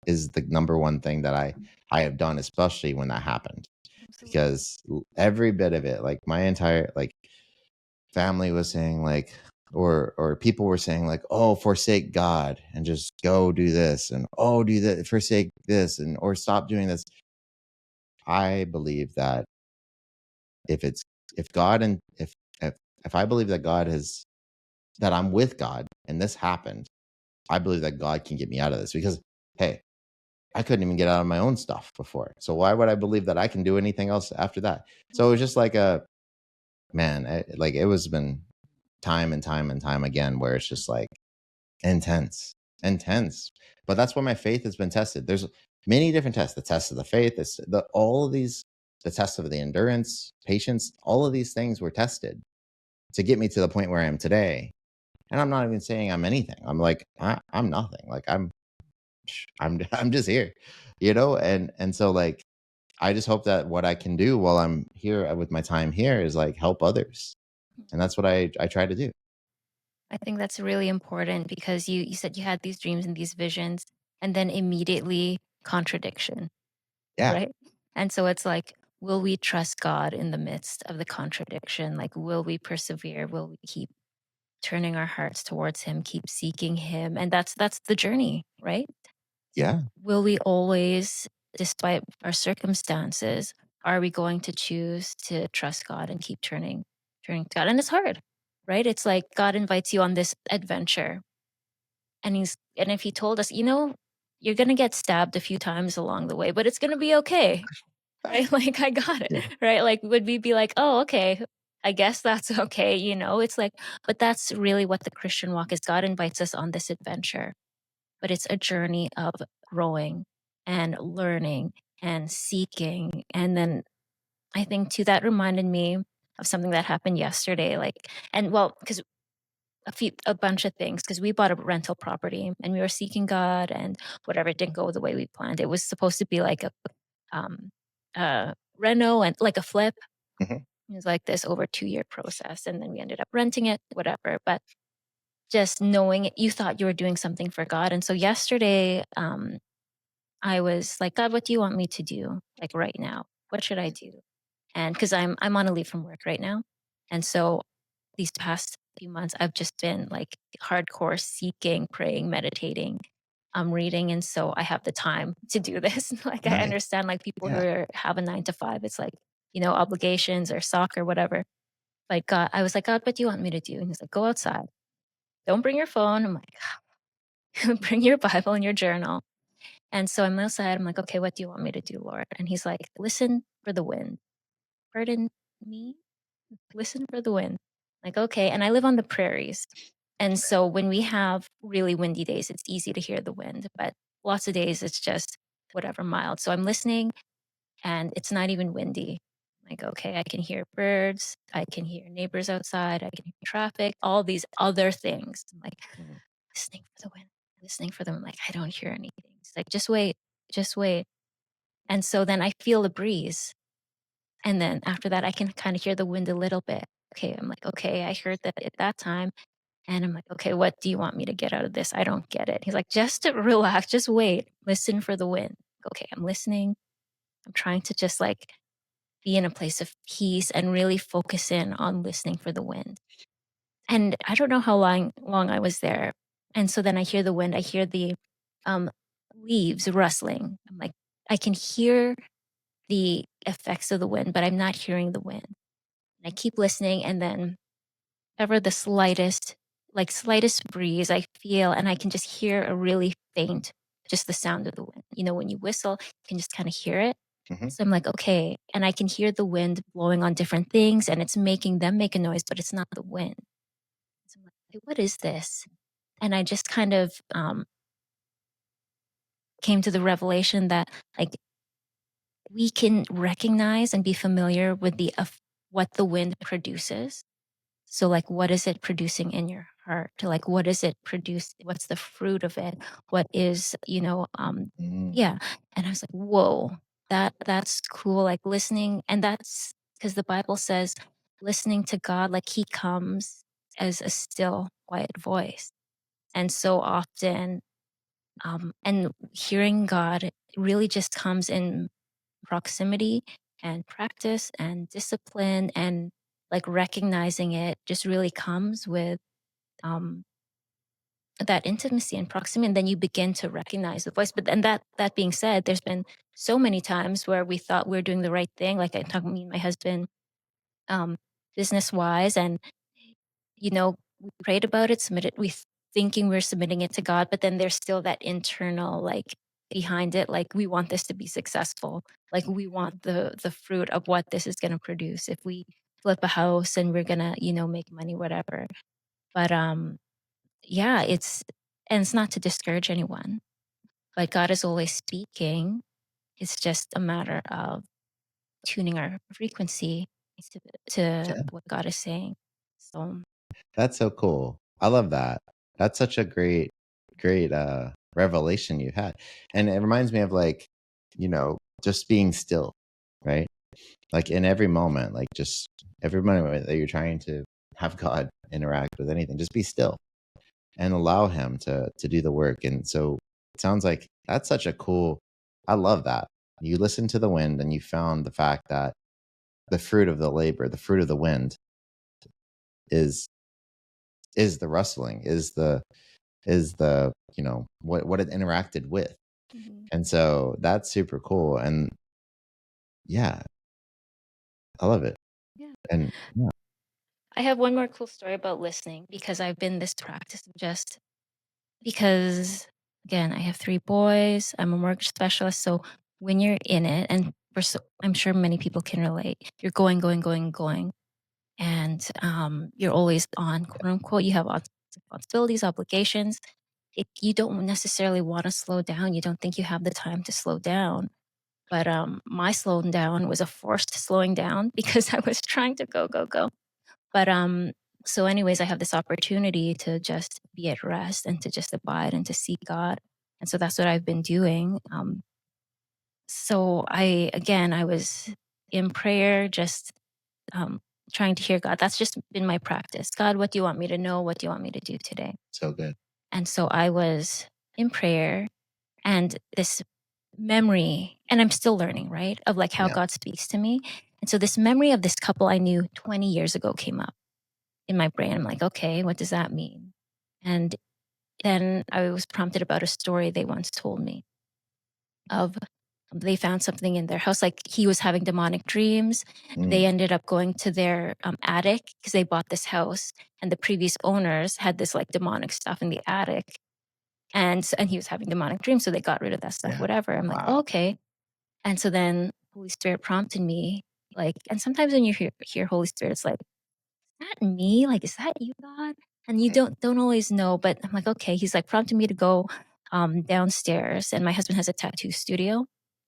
[SPEAKER 1] is the number one thing that I have done, especially when that happened,
[SPEAKER 2] Absolutely.
[SPEAKER 1] because every bit of it, like, my entire, like, family was saying, like, or people were saying, like, oh, forsake God and just go do this, and oh, do that, forsake this, and or stop doing this. I believe that if it's if God and if I believe that God has that I'm with God and this happened, I believe that God can get me out of this, because, hey, I couldn't even get out of my own stuff before. So why would I believe that I can do anything else after that? So it was just like like, it was been time and time and time again where it's just like intense, intense. But that's why my faith has been tested. There's many different tests: the test of the faith, all of these, the test of the endurance, patience, all of these things were tested to get me to the point where I am today. And I'm not even saying I'm anything. I'm like, I'm nothing. Like, I'm just here, and so, like, I just hope that what I can do while I'm here, with my time here, is, like, help others. And that's what I try to do.
[SPEAKER 2] I think that's really important because you said you had these dreams and these visions and then immediately contradiction,
[SPEAKER 1] Yeah.
[SPEAKER 2] right? And so it's like, will we trust God in the midst of the contradiction? Like, will we persevere? Will we keep turning our hearts towards him, keep seeking him. And that's the journey, right?
[SPEAKER 1] Yeah.
[SPEAKER 2] Will we always, despite our circumstances, are we going to choose to trust God and keep turning to God? And it's hard, right? It's like God invites you on this adventure. And if he told us, you're gonna get stabbed a few times along the way, but it's gonna be okay. Right? Like, I got it.
[SPEAKER 1] Yeah.
[SPEAKER 2] Right? Like, would we be like, oh, okay, I guess that's okay, It's like, but that's really what the Christian walk is. God invites us on this adventure, but it's a journey of growing and learning and seeking. And then I think too, that reminded me of something that happened yesterday. Because a bunch of things, because we bought a rental property and we were seeking God, and whatever, it didn't go the way we planned. It was supposed to be like a um reno and like a flip.
[SPEAKER 1] Mhm.
[SPEAKER 2] It was like this over 2-year process, and then we ended up renting it, whatever. But just knowing it, you thought you were doing something for God. And so yesterday, I was like, God, what do you want me to do? Like right now, what should I do? And because I'm on a leave from work right now, and so these past few months, I've just been like hardcore seeking, praying, meditating, reading, and so I have the time to do this. Like, I
[SPEAKER 1] Nice.
[SPEAKER 2] understand, like, people who
[SPEAKER 1] Yeah.
[SPEAKER 2] have a 9 to 5, it's like, obligations or soccer, whatever. Like, God, I was like, God, what do you want me to do? And he's like, go outside. Don't bring your phone. I'm like, bring your Bible and your journal. And so I'm outside. I'm like, okay, what do you want me to do, Lord? And he's like, listen for the wind. Pardon me? Listen for the wind. Like, okay. And I live on the prairies. And so when we have really windy days, it's easy to hear the wind, but lots of days it's just whatever, mild. So I'm listening and it's not even windy. Like, okay, I can hear birds, I can hear neighbors outside, I can hear traffic, all these other things. I'm like,
[SPEAKER 1] Mhm.
[SPEAKER 2] listening for the wind, listening for them. Like, I don't hear anything. It's like, just wait, just wait. And so then I feel a breeze. And then after that, I can kind of hear the wind a little bit. Okay, I'm like, okay, I heard that at that time. And I'm like, okay, what do you want me to get out of this? I don't get it. He's like, just to relax, just wait, listen for the wind. Okay, I'm listening. I'm trying to just like be in a place of peace and really focus in on listening for the wind. And I don't know how long I was there. And so then I hear the wind, I hear the um, leaves rustling. I'm like, I can hear the effects of the wind, but I'm not hearing the wind. And I keep listening, and then ever the slightest breeze I feel, and I can just hear a really faint, just the sound of the wind. When you whistle, you can just kind of hear it.
[SPEAKER 1] Mhm.
[SPEAKER 2] So I'm like, okay. And I can hear the wind blowing on different things, and it's making them make a noise, but it's not the wind. So I'm like, "Okay, what is this?" And I just kind of came to the revelation that, like, we can recognize and be familiar with what the wind produces. So, like, what is it producing in your heart? Like, what is it produce? What's the fruit of it? What is,
[SPEAKER 1] Mm.
[SPEAKER 2] yeah. And I was like, whoa, that's cool. Like, listening. And that's because the Bible says listening to God, like, he comes as a still, quiet voice. And so often, and hearing God really just comes in proximity and practice and discipline, and like recognizing it just really comes with um that intimacy and proximity, and then you begin to recognize the voice. But then that being said, there's been so many times where we thought we are doing the right thing, like I talk me and my husband, um business wise, and we prayed about it, submitted, thinking we're submitting it to God, but then there's still that internal, like, behind it, like, we want this to be successful. Like, we want the fruit of what this is going to produce. If we flip a house and we're going to, make money, whatever. But yeah, it's not to discourage anyone, but God is always speaking. It's just a matter of tuning our frequency to
[SPEAKER 1] Yeah.
[SPEAKER 2] what God is saying. So
[SPEAKER 1] That's so cool. I love that. That's such a great revelation you had. And it reminds me of, like, just being still, right? Like, in every moment, like, just every moment that you're trying to have God interact with anything, just be still and allow him to do the work. And so it sounds like that's such a cool, I love that. You listen to the wind and you found the fact that the fruit of the labor, the fruit of the wind is is the rustling, is the what it interacted with. And so that's super cool. And yeah, I love it.
[SPEAKER 2] Yeah.
[SPEAKER 1] And yeah,
[SPEAKER 2] I have one more cool story about listening because I've been this practice of just because, again, I have 3 boys, I'm a mortgage specialist, so when you're in it, and I'm sure many people can relate, you're going, going, going, going, and, you're always on, quote, unquote, you have lots of responsibilities, obligations. You don't necessarily wanna slow down, you don't think you have the time to slow down, but, my slowing down was a forced slowing down because I was trying to go, go, go. But, so anyways, I have this opportunity to just be at rest and to just abide and to seek God. And so that's what I've been doing. So I was in prayer, just trying to hear God. That's just been my practice. God, what do you want me to know? What do you want me to do today?
[SPEAKER 1] so good.
[SPEAKER 2] And so I was in prayer and this memory, and I'm still learning, right? Of like how
[SPEAKER 1] Yeah.
[SPEAKER 2] God speaks to me. And so this memory of this couple I knew 20 years ago came up in my brain. I'm like, okay, what does that mean? And then I was prompted about a story they once told me of they found something in their house. Like he was having demonic dreams. They ended up going to their attic because they bought this house, and the previous owners had this like demonic stuff in the attic, and he was having demonic dreams, so they got rid of that stuff.
[SPEAKER 1] Yeah.
[SPEAKER 2] Whatever. I'm like, oh,
[SPEAKER 1] Wow.
[SPEAKER 2] okay. And so then Holy Spirit prompted me, like, and sometimes when you hear Holy Spirit, it's like, that me? Like, is that you, God? And you don't always know, but I'm like, okay. He's like prompting me to go downstairs, and my husband has a tattoo studio,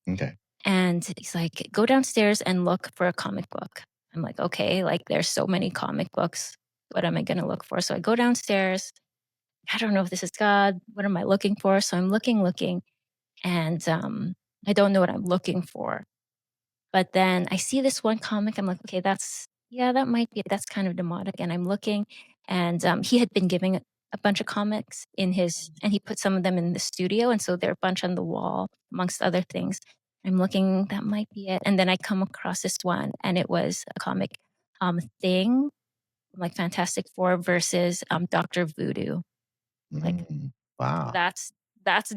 [SPEAKER 1] Okay.
[SPEAKER 2] and he's like, go downstairs and look for a comic book. I'm like, okay, like there's so many comic books. What am I gonna look for? So I go downstairs. I don't know if this is God. What am I looking for? So I'm looking, and I don't know what I'm looking for. But then I see this one comic. I'm like, okay, that might be, that's kind of demonic. And I'm looking, and he had been giving a bunch of comics and he put some of them in the studio. And so there are a bunch on the wall, amongst other things. I'm looking, that might be it. And then I come across this one, and it was a comic thing, like Fantastic Four versus Dr. Voodoo. Like,
[SPEAKER 1] Wow.
[SPEAKER 2] that's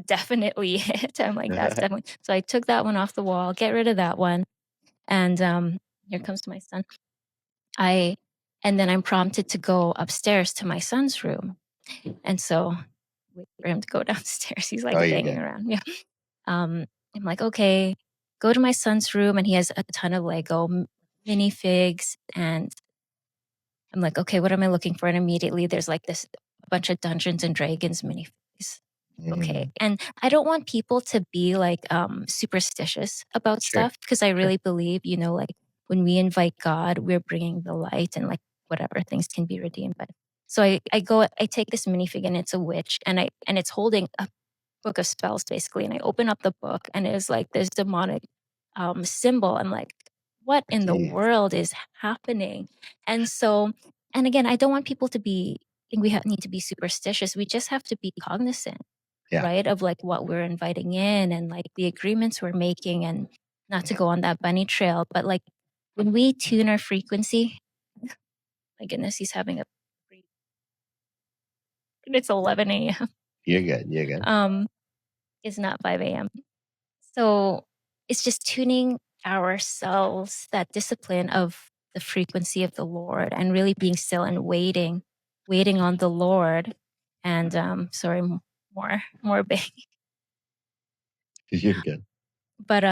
[SPEAKER 2] definitely it. I'm like, that's definitely. So I took that one off the wall, get rid of that one. And here comes my son. And then I'm prompted to go upstairs to my son's room. And so wait for him to go downstairs. He's like
[SPEAKER 1] Oh, you're
[SPEAKER 2] banging
[SPEAKER 1] good.
[SPEAKER 2] around. Yeah. I'm like, okay, go to my son's room, and he has a ton of Lego minifigs. And I'm like, okay, what am I looking for? And immediately there's like this bunch of Dungeons and Dragons minifigs. Okay. And I don't want people to be like superstitious about
[SPEAKER 1] Sure.
[SPEAKER 2] stuff, because I really believe, like when we invite God, we're bringing the light, and like whatever things can be redeemed. But so I take this minifig, and it's a witch, and it's holding a book of spells basically. And I open up the book, and it's like this demonic symbol. I'm like, what in the
[SPEAKER 1] Jeez.
[SPEAKER 2] world is happening? And so, and again, I don't want people to think we need to be superstitious. We just have to be cognizant,
[SPEAKER 1] Yeah.
[SPEAKER 2] right, of like what we're inviting in, and like the agreements we're making, and not to go on that bunny trail, but like when we tune our frequency, my goodness, he's having a it's 11 a.m.
[SPEAKER 1] You're good. You're good.
[SPEAKER 2] It's not 5 a.m. So it's just tuning ourselves, that discipline of the frequency of the Lord, and really being still and waiting on the Lord. And sorry, more big.
[SPEAKER 1] You're good.
[SPEAKER 2] But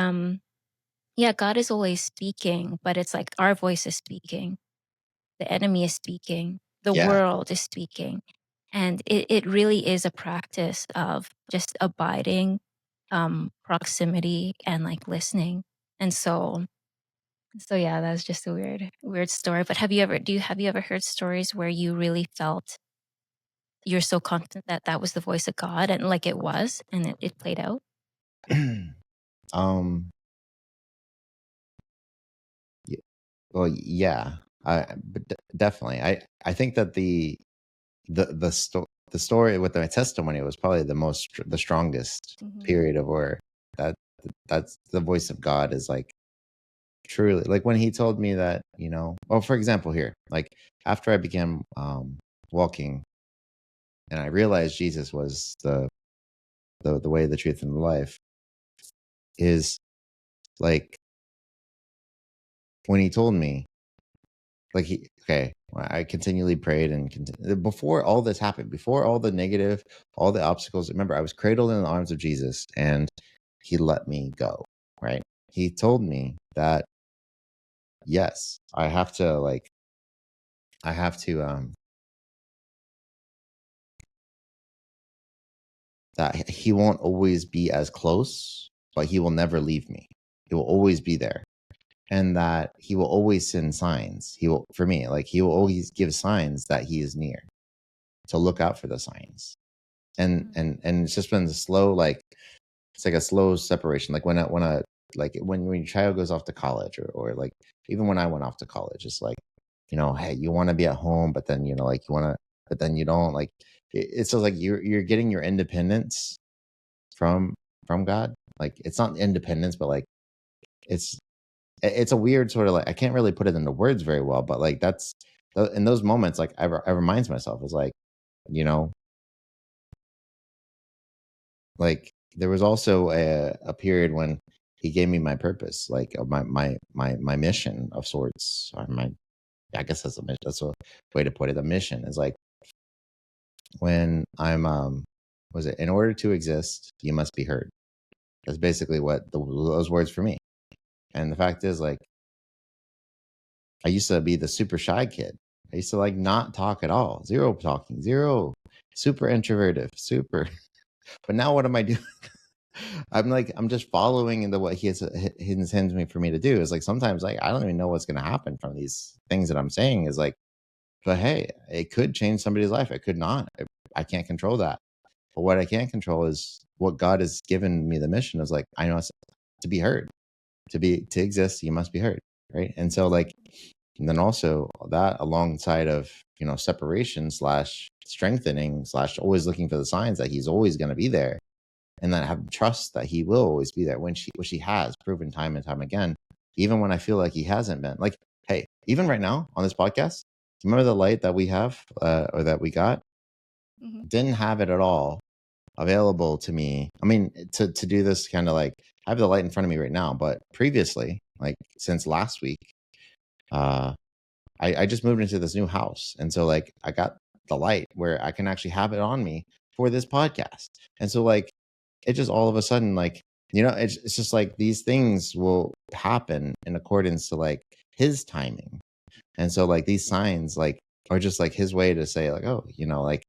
[SPEAKER 2] yeah, God is always speaking, but it's like our voice is speaking. The enemy is speaking. The
[SPEAKER 1] Yeah.
[SPEAKER 2] world is speaking. And it really is a practice of just abiding, proximity, and like listening. And so yeah, that's just a weird story. But have you ever heard stories where you really felt you're so confident that that was the voice of God, and like it was, and it played out?
[SPEAKER 1] um. Well, yeah. But definitely, I think that the story with my testimony was probably the strongest period of where that that's the voice of God is like truly, like when he told me that, well, for example, here, like after I began walking and I realized Jesus was the way, the truth, and the life, is like when he told me, like I continually prayed and before all this happened, before all the negative, all the obstacles. Remember, I was cradled in the arms of Jesus, and he let me go. Right? He told me that yes, I have to that he won't always be as close, but he will never leave me. He will always be there. And that he will always send signs. He will, for me, like he will always give signs that he is near, to look out for the signs. And it's just been the slow, like it's like a slow separation. Like when your child goes off to college, or like even when I went off to college, it's like, hey, you want to be at home, but then like you want to, but then you don't. Like it's just like you're getting your independence from God. Like it's not independence, but like it's a weird sort of, like I can't really put it into words very well, but like that's in those moments, like I reminds myself, is like, like there was also a period when he gave me my purpose, like my mission of sorts, or I guess that's a way to put it. A mission is like when I'm was it, in order to exist, you must be heard. That's basically what those words for me. And the fact is, like, I used to be the super shy kid. I used to like not talk at all, zero talking, zero, super introverted, super. But now what am I doing? I'm just following into what he intends me for me to do. Is like sometimes like I don't even know what's going to happen from these things that I'm saying. Is like, but hey, it could change somebody's life. It could not. I can't control that. But what I can control is what God has given me the mission. Is like, I know it's to be heard, to exist. You must be heard, right? And so like, and then also that alongside of separation / strengthening / always looking for the signs that he's always going to be there, and then have trust that he will always be there, which he has proven time and time again, even when I feel like he hasn't been. Like, hey, even right now on this podcast, remember the light that we have, or that we got? Didn't have it at all available to me. I mean, to do this kind of like, I have the light in front of me right now, but previously, like since last week, I just moved into this new house, and so like I got the light where I can actually have it on me for this podcast. And so like it just all of a sudden, like, it's just like these things will happen in accordance to like his timing. And so like these signs like are just like his way to say like, oh, like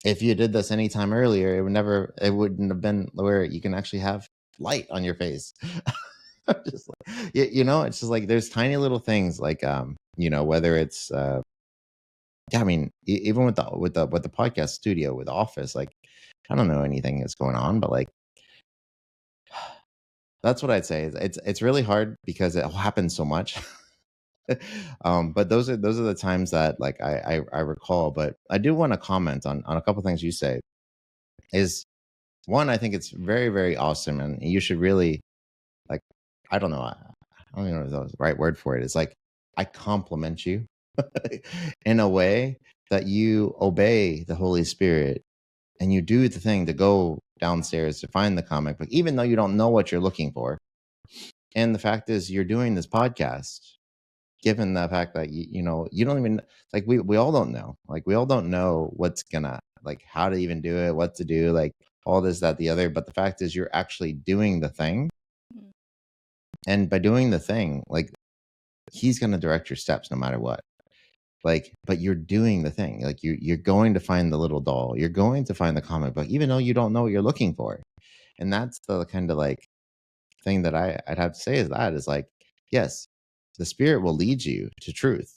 [SPEAKER 1] if you did this anytime earlier, it wouldn't have been where you can actually have light on your face. Just like, it's just like there's tiny little things like whether it's yeah, I mean, even with the podcast studio, with the office, like I don't know anything that's going on, but like that's what I'd say. It's really hard because it happens so much. But those are the times that like I recall. But I do want to comment on a couple things you say. Is one, I think it's very, very awesome, and you should really, like, I don't know, I don't even know if that's the right word for it. It's like I compliment you in a way that you obey the Holy Spirit and you do the thing to go downstairs to find the comic book, even though you don't know what you're looking for. And the fact is, you're doing this podcast, given the fact that you don't even, like, we all don't know, like we all don't know what's gonna, like, how to even do it, what to do, like all this, that, the other. But the fact is, you're actually doing the thing, and by doing the thing, like he's gonna direct your steps no matter what. Like, but you're doing the thing, like you're going to find the little doll, you're going to find the comic book, even though you don't know what you're looking for. And that's the kind of like thing that I'd have to say is like, yes, the Spirit will lead you to truth,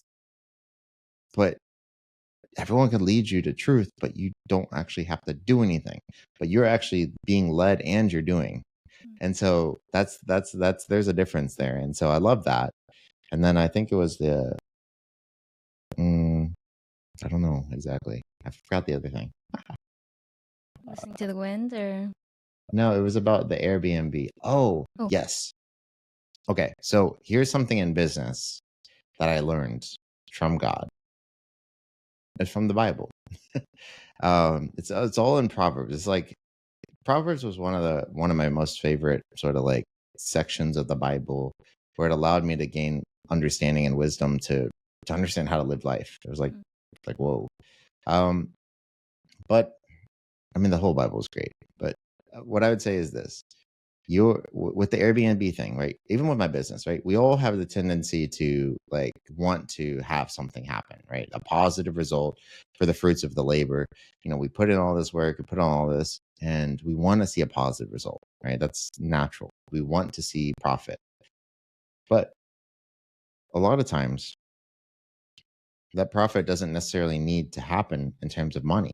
[SPEAKER 1] but everyone can lead you to truth, but you don't actually have to do anything, but you're actually being led and you're doing. And so that's there's a difference there. And so I love that. And then I think it was I don't know exactly, I forgot the other thing.
[SPEAKER 2] Listening to the wind, or
[SPEAKER 1] No, it was about the Airbnb. Oh, yes. Okay, so here's something in business that I learned from God. It's from the Bible. It's all in Proverbs. It's like Proverbs was one of my most favorite sort of like sections of the Bible, where it allowed me to gain understanding and wisdom to understand how to live life. It was like whoa. Um, but I mean, the whole Bible is great. But what I would say is this: with the Airbnb thing, right? Even with my business, right? We all have the tendency to like want to have something happen, right? A positive result for the fruits of the labor. We put in all this work, we put in all this, and we want to see a positive result, right? That's natural. We want to see profit. But a lot of times that profit doesn't necessarily need to happen in terms of money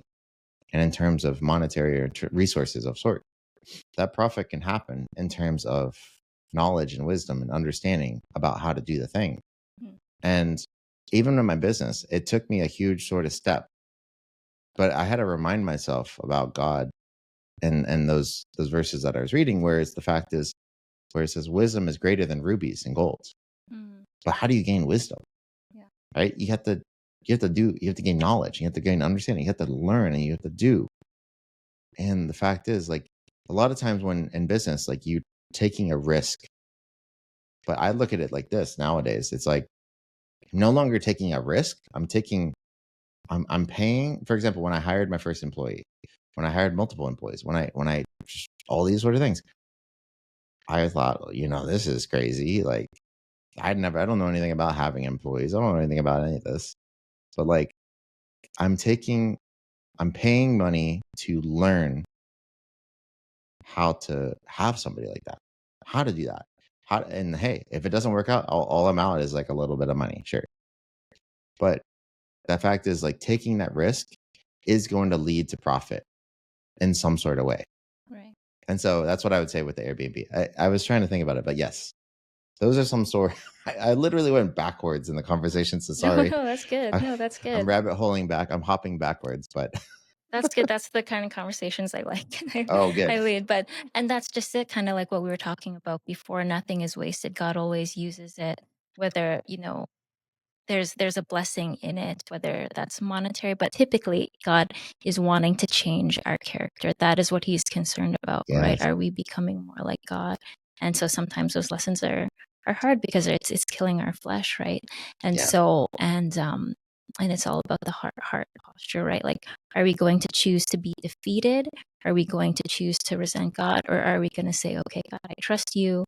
[SPEAKER 1] and in terms of monetary or resources of sort. That profit can happen in terms of knowledge and wisdom and understanding about how to do the thing. And even in my business, it took me a huge sort of step, but I had to remind myself about God and those verses that I was reading, whereas the fact is, where it says wisdom is greater than rubies and gold. But how do you gain wisdom?
[SPEAKER 2] Yeah.
[SPEAKER 1] Right? You have to gain knowledge, you have to gain understanding, you have to learn, and you have to do. And the fact is, like, a lot of times when in business, like, you taking a risk. But I look at it like this nowadays. It's like I'm no longer taking a risk. I'm paying, for example, when I hired my first employee, when I hired multiple employees, when I all these sort of things, I thought, this is crazy. Like, I don't know anything about having employees. I don't know anything about any of this. But like, I'm paying money to learn how to have somebody like that, how to do that. And hey, if it doesn't work out, all I'm out is like a little bit of money. Sure. But the fact is, like, taking that risk is going to lead to profit in some sort of way.
[SPEAKER 2] Right.
[SPEAKER 1] And so that's what I would say with the Airbnb. I was trying to think about it, but yes, those are some sort. I literally went backwards in the conversation. So sorry.
[SPEAKER 2] No, that's good. No, that's
[SPEAKER 1] I'm
[SPEAKER 2] good.
[SPEAKER 1] rabbit holing back. I'm hopping backwards, but
[SPEAKER 2] That's good. That's the kind of conversations I like.
[SPEAKER 1] oh, good.
[SPEAKER 2] I lead, and that's just it, kind of like what we were talking about before. Nothing is wasted. God always uses it, whether, there's a blessing in it, whether that's monetary, but typically God is wanting to change our character. That is what he's concerned about, right?
[SPEAKER 1] Yes.
[SPEAKER 2] Are we becoming more like God? And so sometimes those lessons are hard because it's killing our flesh, right? And
[SPEAKER 1] Yeah.
[SPEAKER 2] so and it's all about the heart posture, right? Like, are we going to choose to be defeated? Are we going to choose to resent God? Or are we going to say, okay, God, I trust you.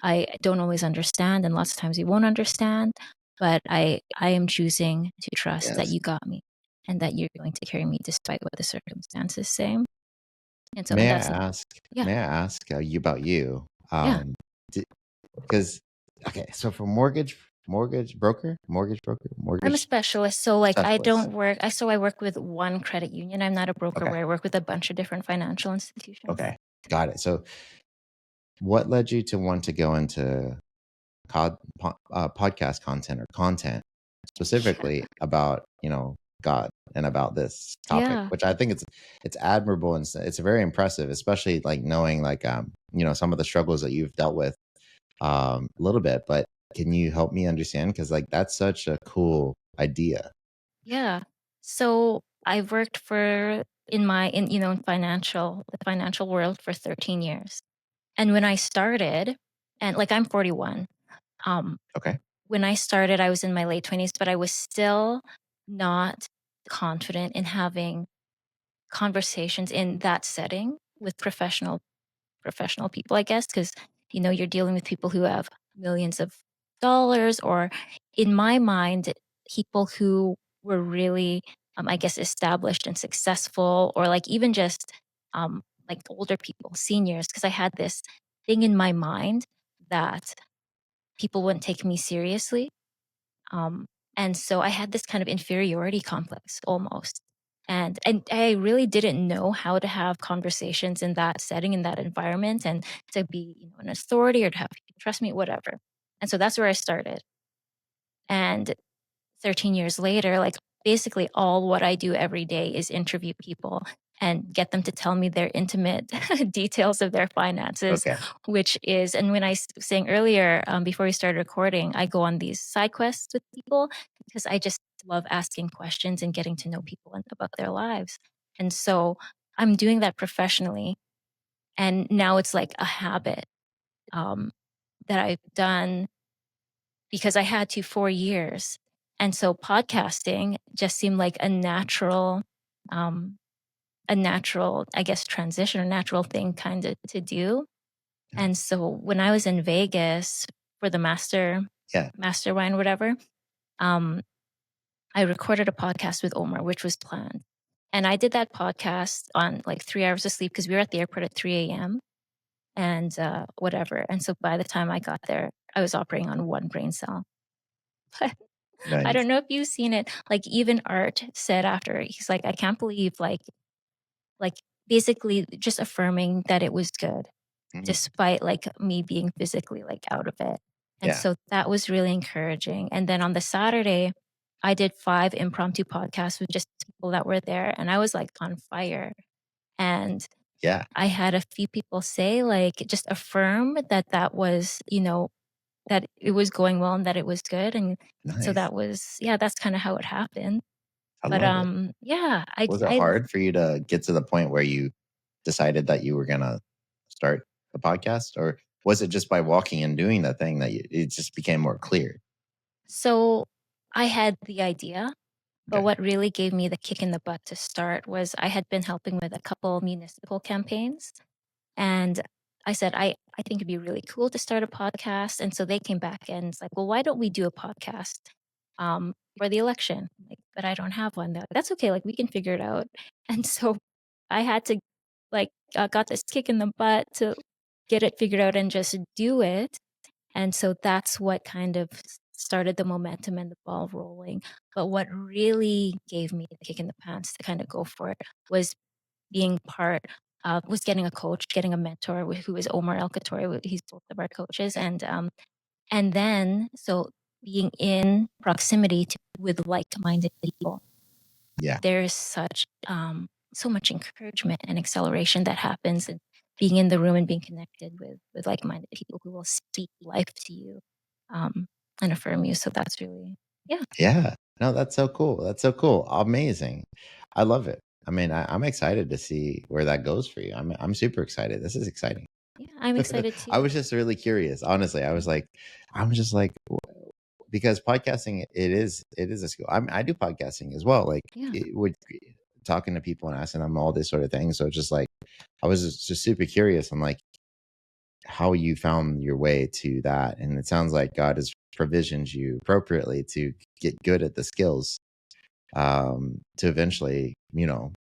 [SPEAKER 2] I don't always understand, and lots of times we won't understand, but I am choosing to trust that
[SPEAKER 1] Yes.
[SPEAKER 2] you got me and that you're going to carry me despite what the circumstances say. And so,
[SPEAKER 1] May
[SPEAKER 2] and
[SPEAKER 1] I
[SPEAKER 2] that's,
[SPEAKER 1] ask?
[SPEAKER 2] yeah,
[SPEAKER 1] May I ask you about you?
[SPEAKER 2] yeah.
[SPEAKER 1] Because okay, so for mortgage broker,
[SPEAKER 2] I'm a specialist. So like I
[SPEAKER 1] specialist.
[SPEAKER 2] don't work, I work with one credit union. I'm not a broker
[SPEAKER 1] Okay.
[SPEAKER 2] where I work with a bunch of different financial institutions.
[SPEAKER 1] Okay, got it. So, what led you to want to go into podcast content or content specifically about God and about this topic,
[SPEAKER 2] Yeah.
[SPEAKER 1] which I think it's admirable and it's very impressive, especially like knowing like some of the struggles that you've dealt with a little bit. But can you help me understand, because like that's such a cool idea.
[SPEAKER 2] Yeah. So I've worked in the financial world for 13 years. And when I started, and like I'm 41,
[SPEAKER 1] Okay.
[SPEAKER 2] when I started, I was in my late 20s, but I was still not confident in having conversations in that setting with professional people, I guess, because you're dealing with people who have millions of dollars, or in my mind, people who were really, I guess, established and successful, or like even just like older people, seniors, because I had this thing in my mind that people wouldn't take me seriously. Um, and so I had this kind of inferiority complex almost. And I really didn't know how to have conversations in that setting, in that environment, and to be, an authority or to have people trust me, whatever. And so that's where I started. And 13 years later, like basically all what I do every day is interview people and get them to tell me their intimate details of their finances,
[SPEAKER 1] Okay.
[SPEAKER 2] which is, and when I was saying earlier, before we started recording, I go on these side quests with people because love asking questions and getting to know people about their lives. And so I'm doing that professionally. And now it's like a habit um, that I've done because I had to 4 years. And so podcasting just seemed like um, a natural, I guess, transition or natural thing kind of to do.
[SPEAKER 1] Yeah.
[SPEAKER 2] And so when I was in Vegas for the
[SPEAKER 1] Yeah.
[SPEAKER 2] master wine, whatever, um, I recorded a podcast with Omar, which was planned. And I did that podcast on like 3 hours of sleep because we were at the airport at 3 a.m. and whatever. And so by the time I got there, I was operating on one brain cell. But I
[SPEAKER 1] Nice.
[SPEAKER 2] don't know if you've seen it. Like even Art said after, he's like, I can't believe like basically just affirming that it was good
[SPEAKER 1] Mhm.
[SPEAKER 2] despite like me being physically like out of it. And
[SPEAKER 1] Yeah.
[SPEAKER 2] so that was really encouraging. And then on the Saturday, I did 5 impromptu podcasts with just people that were there and I was like on fire. And
[SPEAKER 1] Yeah.
[SPEAKER 2] I had a few people say like just affirm that that was, that it was going well and that it was good. And so
[SPEAKER 1] Nice.
[SPEAKER 2] that was, yeah, that's kind of how it happened.
[SPEAKER 1] I
[SPEAKER 2] But
[SPEAKER 1] love it.
[SPEAKER 2] yeah,
[SPEAKER 1] Was it hard for you to get to the point where you decided that you were gonna start the podcast, or was it just by walking and doing that thing that it just became more clear?
[SPEAKER 2] so I had the idea. But
[SPEAKER 1] Okay.
[SPEAKER 2] what really gave me the kick in the butt to start was I had been helping with a couple municipal campaigns. And I said, I think it'd be really cool to start a podcast. And so they came back and it's like, well, why don't we do a podcast for the election? Like, but I don't have one. They're like, that's okay. Like, we can figure it out. And so I had to, like, got this kick in the butt to get it figured out and just do it. And so that's what kind of started the momentum and the ball rolling. But what really gave me the kick in the pants to kind of go for it was being was getting a coach, getting a mentor who is Omar El Khatori. He's both of our coaches. And then, so being in proximity with like-minded people,
[SPEAKER 1] Yeah.
[SPEAKER 2] there is so much encouragement and acceleration that happens and being in the room and being connected with like-minded people who will speak life to you and affirm you. So that's really, yeah.
[SPEAKER 1] Yeah. No, that's so cool. That's so cool. Amazing. I love it. I mean, I'm excited to see where that goes for you. I'm super excited. This is exciting.
[SPEAKER 2] Yeah, I'm excited
[SPEAKER 1] I
[SPEAKER 2] too.
[SPEAKER 1] was just really curious. Honestly, I'm just like, because podcasting, it is a skill. I do podcasting as well. Like
[SPEAKER 2] Yeah.
[SPEAKER 1] with talking to people and asking them all this sort of thing. So just like, I was just super curious on like how you found your way to that. And it sounds like God has provisioned you appropriately to get good at the skills, to eventually,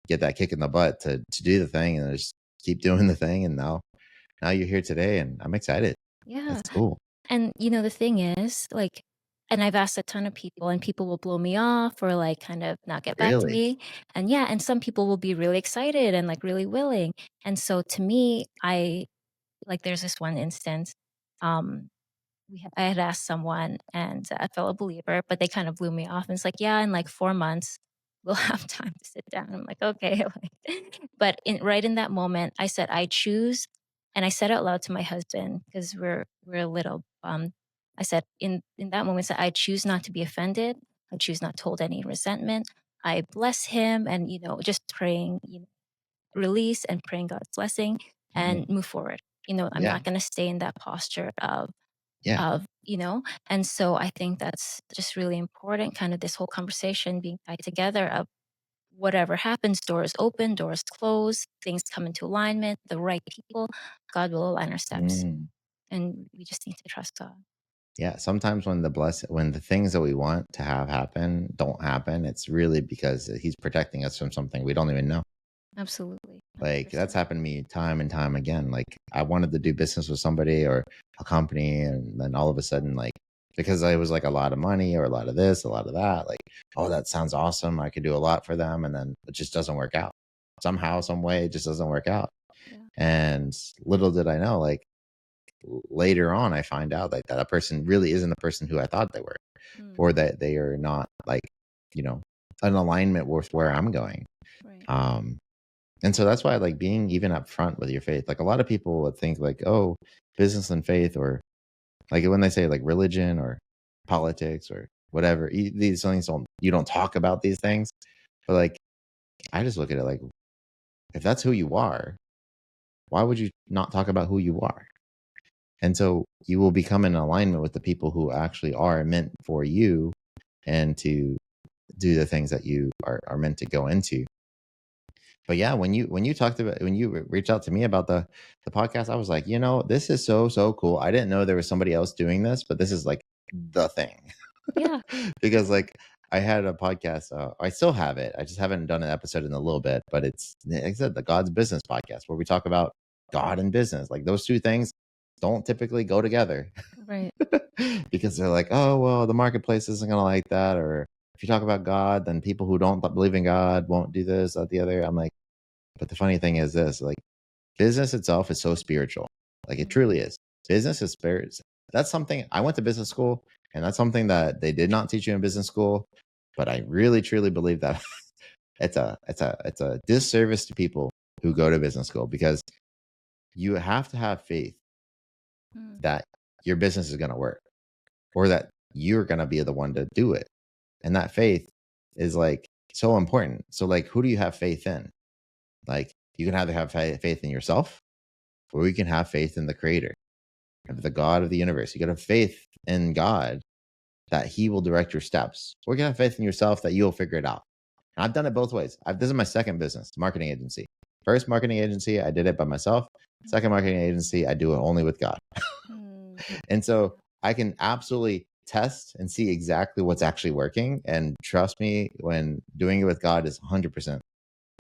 [SPEAKER 1] get that kick in the butt to do the thing and just keep doing the thing. And now you're here today and I'm excited.
[SPEAKER 2] Yeah.
[SPEAKER 1] That's cool.
[SPEAKER 2] And the thing is, like, and I've asked a ton of people, and people will blow me off or like kind of not get back to
[SPEAKER 1] Really?
[SPEAKER 2] me. And yeah, and some people will be really excited and like really willing. And so to me, I like there's this one instance. Um, I had asked someone and a fellow believer, but they kind of blew me off. And it's like, yeah, in like 4 months, we'll have time to sit down. I'm like, okay. But right in that moment, I said, I choose. And I said out loud to my husband, because we're a little I said in that moment, I said, I choose not to be offended. I choose not to hold any resentment. I bless him and, just praying, release and praying God's blessing and
[SPEAKER 1] Mhm.
[SPEAKER 2] move forward. I'm
[SPEAKER 1] Yeah.
[SPEAKER 2] not going to stay in that posture
[SPEAKER 1] Yeah.
[SPEAKER 2] and so I think that's just really important, kind of this whole conversation being tied together of whatever happens, doors open, doors close, things come into alignment, the right people, God will align our steps.
[SPEAKER 1] Mm.
[SPEAKER 2] And we just need to trust God.
[SPEAKER 1] Yeah. Sometimes when the things that we want to have happen don't happen, it's really because he's protecting us from something we don't even know.
[SPEAKER 2] Absolutely.
[SPEAKER 1] Like that's
[SPEAKER 2] 100%.
[SPEAKER 1] happened to me time and time again. Like I wanted to do business with somebody or a company, and then all of a sudden, like because I was like a lot of money or a lot of this, a lot of that, like, oh, that sounds awesome. I could do a lot for them, and then it just doesn't work out. Somehow, some way, it just doesn't work out.
[SPEAKER 2] Yeah.
[SPEAKER 1] And little did I know, like later on, I find out like that person really isn't the person who I thought they were, or that they are not like, you know, an alignment with where I'm going.
[SPEAKER 2] Right.
[SPEAKER 1] And so that's why like being even upfront with your faith, like a lot of people would think like, oh, business and faith, or like when they say like religion or politics or whatever. These things you don't talk about these things, but like I just look at it like, if that's who you are, why would you not talk about who you are? And so you will become in alignment with the people who actually are meant for you and to do the things that you are meant to go into. But yeah, when you talked about, when you reached out to me about the podcast, I was like, this is so cool. I didn't know there was somebody else doing this, but this is like the thing.
[SPEAKER 2] Yeah.
[SPEAKER 1] Because like I had a podcast, I still have it. I just haven't done an episode in a little bit, but it's, like I said, the God's Business podcast, where we talk about God and business. Like those two things don't typically go together.
[SPEAKER 2] Right.
[SPEAKER 1] Because they're like, oh, well, the marketplace isn't going to like that. Or if you talk about God, then people who don't believe in God won't do this, that, the other. I'm like, but the funny thing is this, like business itself is so spiritual. Like it truly is. Business is spirit. That's something I went to business school, and that's something that they did not teach you in business school. But I really truly believe that it's a disservice to people who go to business school, because you have to have faith that your business is going to work, or that you're going to be the one to do it. And that faith is like so important. So like, who do you have faith in? Like you can either have faith in yourself, or you can have faith in the creator, of the God of the universe. You got to have faith in God that he will direct your steps, or you can have faith in yourself that you'll figure it out. And I've done it both ways. This is my second business, marketing agency. First marketing agency, I did it by myself. Second marketing agency, I do it only with God. And so I can absolutely test and see exactly what's actually working. And trust me, when doing it with God is 100%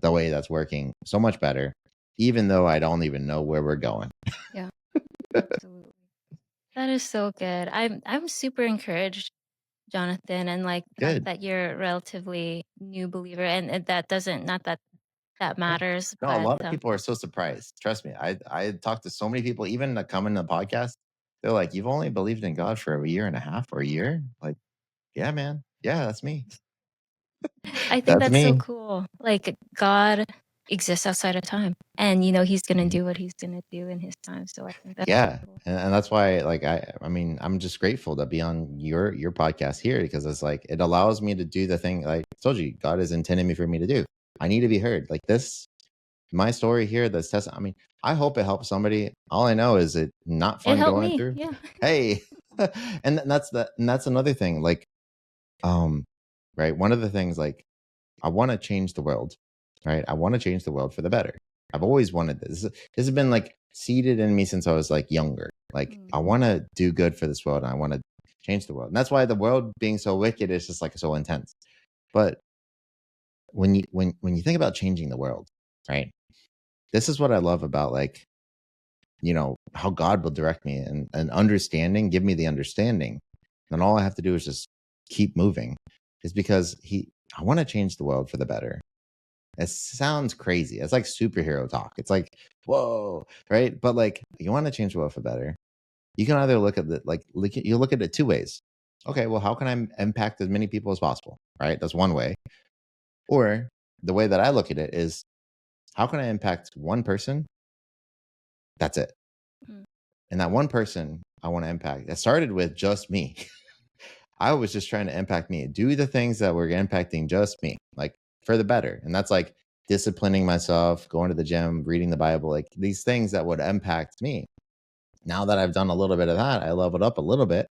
[SPEAKER 1] the way that's working, so much better, even though I don't even know where we're going.
[SPEAKER 2] Yeah. Absolutely. That is so good. I'm super encouraged, Jonathan, and like the fact
[SPEAKER 1] Good.
[SPEAKER 2] that you're a relatively new believer, and that doesn't, not that that
[SPEAKER 1] Yeah.
[SPEAKER 2] matters,
[SPEAKER 1] No, a
[SPEAKER 2] but
[SPEAKER 1] lot of people are so surprised. Trust me. I talked to so many people, even that come in the podcast. They're like, you've only believed in God for a year and a half or a year? Like, yeah, man. Yeah, that's me.
[SPEAKER 2] I think
[SPEAKER 1] That's
[SPEAKER 2] that's so
[SPEAKER 1] me.
[SPEAKER 2] cool. Like God exists outside of time, and he's gonna do what he's gonna do in his time. So I think that's
[SPEAKER 1] Yeah.
[SPEAKER 2] cool.
[SPEAKER 1] And that's why, like, I mean, I'm just grateful to be on your podcast here, because it's like, it allows me to do the thing like I told you, God has intended me for me to do. I need to be heard. Like this, my story here, this test. I mean, I hope it helps somebody. All I know is it not
[SPEAKER 2] It
[SPEAKER 1] fun
[SPEAKER 2] helped
[SPEAKER 1] going
[SPEAKER 2] me.
[SPEAKER 1] through.
[SPEAKER 2] Yeah.
[SPEAKER 1] Hey. And that's another thing. Like, right. One of the things, like, I want to change the world, right? I want to change the world for the better. I've always wanted this. This has been like seeded in me since I was like younger. Like I want to do good for this world, and I want to change the world. And that's why the world being so wicked is just like so intense. But when you think about changing the world, right? This is what I love about, like, how God will direct me, and understanding, give me the understanding. And all I have to do is just keep moving, is because I want to change the world for the better. It sounds crazy. It's like superhero talk. It's like, whoa, right? But like, you want to change the world for better. You can either look at you look at it two ways. Okay, well, how can I impact as many people as possible? Right? That's one way. Or the way that I look at it is, how can I impact one person? That's it. And that one person I want to impact, it started with just me. I was just trying to impact me, do the things that were impacting just me, like for the better. And that's like disciplining myself, going to the gym, reading the Bible, like these things that would impact me. Now that I've done a little bit of that, I leveled up a little bit.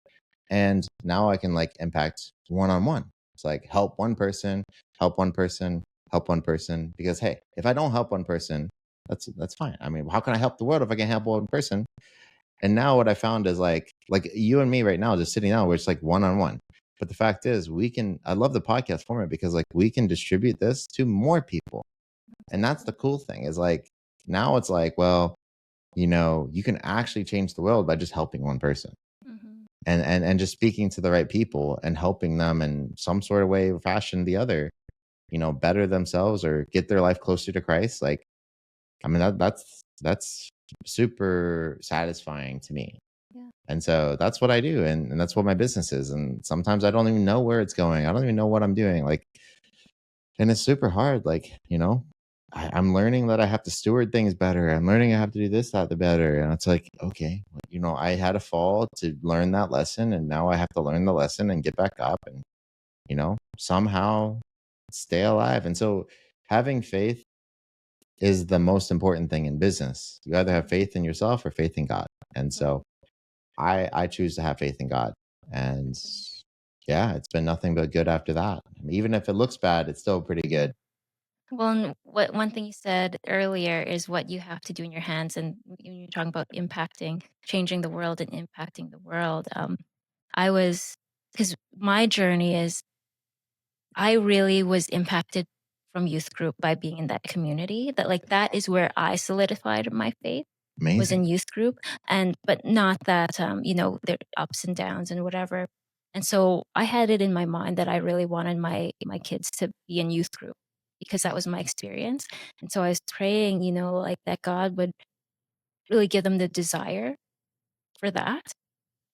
[SPEAKER 1] And now I can like impact one on one. It's like help one person, help one person, help one person. Because hey, if I don't help one person, that's fine. I mean, how can I help the world if I can't help one person? And now what I found is like you and me right now, just sitting down, we're just like one on one. But the fact is, I love the podcast format, because like we can distribute this to more people. And that's the cool thing, is like, now it's like, well, you can actually change the world by just helping one person, and just speaking to the right people and helping them in some sort of way or fashion, the other, better themselves or get their life closer to Christ. Like, I mean, that's super satisfying to me.
[SPEAKER 2] Yeah.
[SPEAKER 1] And so that's what I do. And that's what my business is. And sometimes I don't even know where it's going. I don't even know what I'm doing. Like, and it's super hard. Like, I'm learning that I have to steward things better. I'm learning I have to do this, that, the better. And it's like, okay, I had a fall to learn that lesson, and now I have to learn the lesson and get back up and, somehow stay alive. And so having faith is the most important thing in business. You either have faith in yourself or faith in God. And so I choose to have faith in God. And yeah, it's been nothing but good after that. Even if it looks bad, it's still pretty good.
[SPEAKER 2] Well, and what one thing you said earlier is what you have to do in your hands, and when you're talking about impacting, changing the world, and impacting the world. I was because my journey is I really was impacted from youth group by being in that community. That is where I solidified my faith was in
[SPEAKER 1] Amazing.
[SPEAKER 2] youth group, and but not that there are ups and downs and whatever. And so I had it in my mind that I really wanted my kids to be in youth group because that was my experience. And so I was praying, like that God would really give them the desire for that.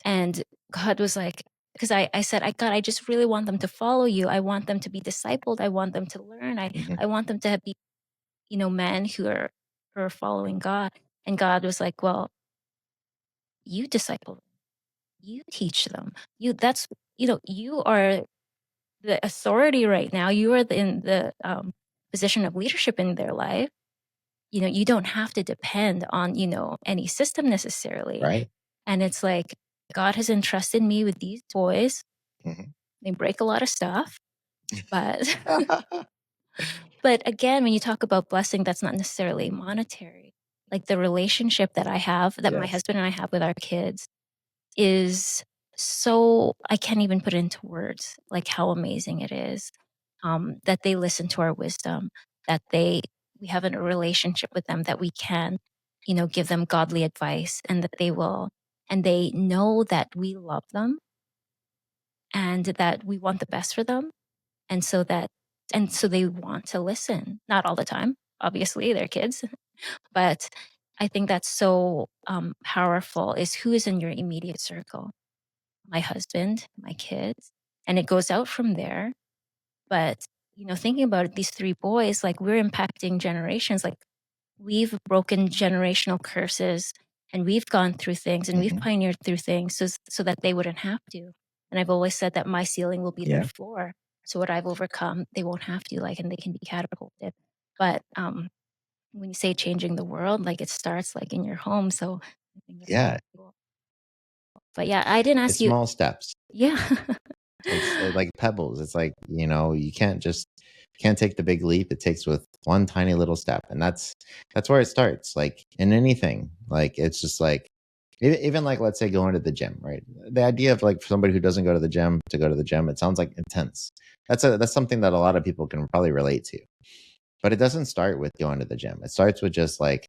[SPEAKER 2] And God was like, because I said, God, I just really want them to follow you. I want them to be discipled. I want them to learn.
[SPEAKER 1] Hmm.
[SPEAKER 2] I want them to be, men who are following God. And God was like, well, you disciple them. You teach them. You are the authority right now. You are in the position of leadership in their life. You don't have to depend on, any system necessarily.
[SPEAKER 1] Right.
[SPEAKER 2] And it's like, God has entrusted me with these boys.
[SPEAKER 1] Hmm.
[SPEAKER 2] They break a lot of stuff, but but again, when you talk about blessing, that's not necessarily monetary. Like the relationship that I have, that my
[SPEAKER 1] Yes.
[SPEAKER 2] husband and I have with our kids is so I can't even put it into words, like how amazing it is. That they listen to our wisdom, that we have a relationship with them, that we can, give them godly advice, and that they will, and they know that we love them and that we want the best for them. And so they want to listen, not all the time, obviously they're kids, but I think that's so powerful is who is in your immediate circle. My husband, my kids, and it goes out from there. But thinking about it, these three boys, like we're impacting generations. Like we've broken generational curses, and we've gone through things, and we've
[SPEAKER 1] Hmm.
[SPEAKER 2] pioneered through things, so that they wouldn't have to. And I've always said that my ceiling will be their
[SPEAKER 1] Yeah.
[SPEAKER 2] floor. So what I've overcome, they won't have to, and they can be catapulted. But when you say changing the world, like it starts like in your home. So I think it's
[SPEAKER 1] Yeah.
[SPEAKER 2] cool. But yeah, I didn't ask
[SPEAKER 1] It's
[SPEAKER 2] you.
[SPEAKER 1] small steps.
[SPEAKER 2] Yeah.
[SPEAKER 1] It's like pebbles. It's like, you can't take the big leap. It takes with one tiny little step. And that's where it starts. Like in anything, like it's just like, even like, let's say going to the gym, right? The idea of like somebody who doesn't go to the gym to go to the gym, it sounds like intense. That's something that a lot of people can probably relate to, but it doesn't start with going to the gym. It starts with just like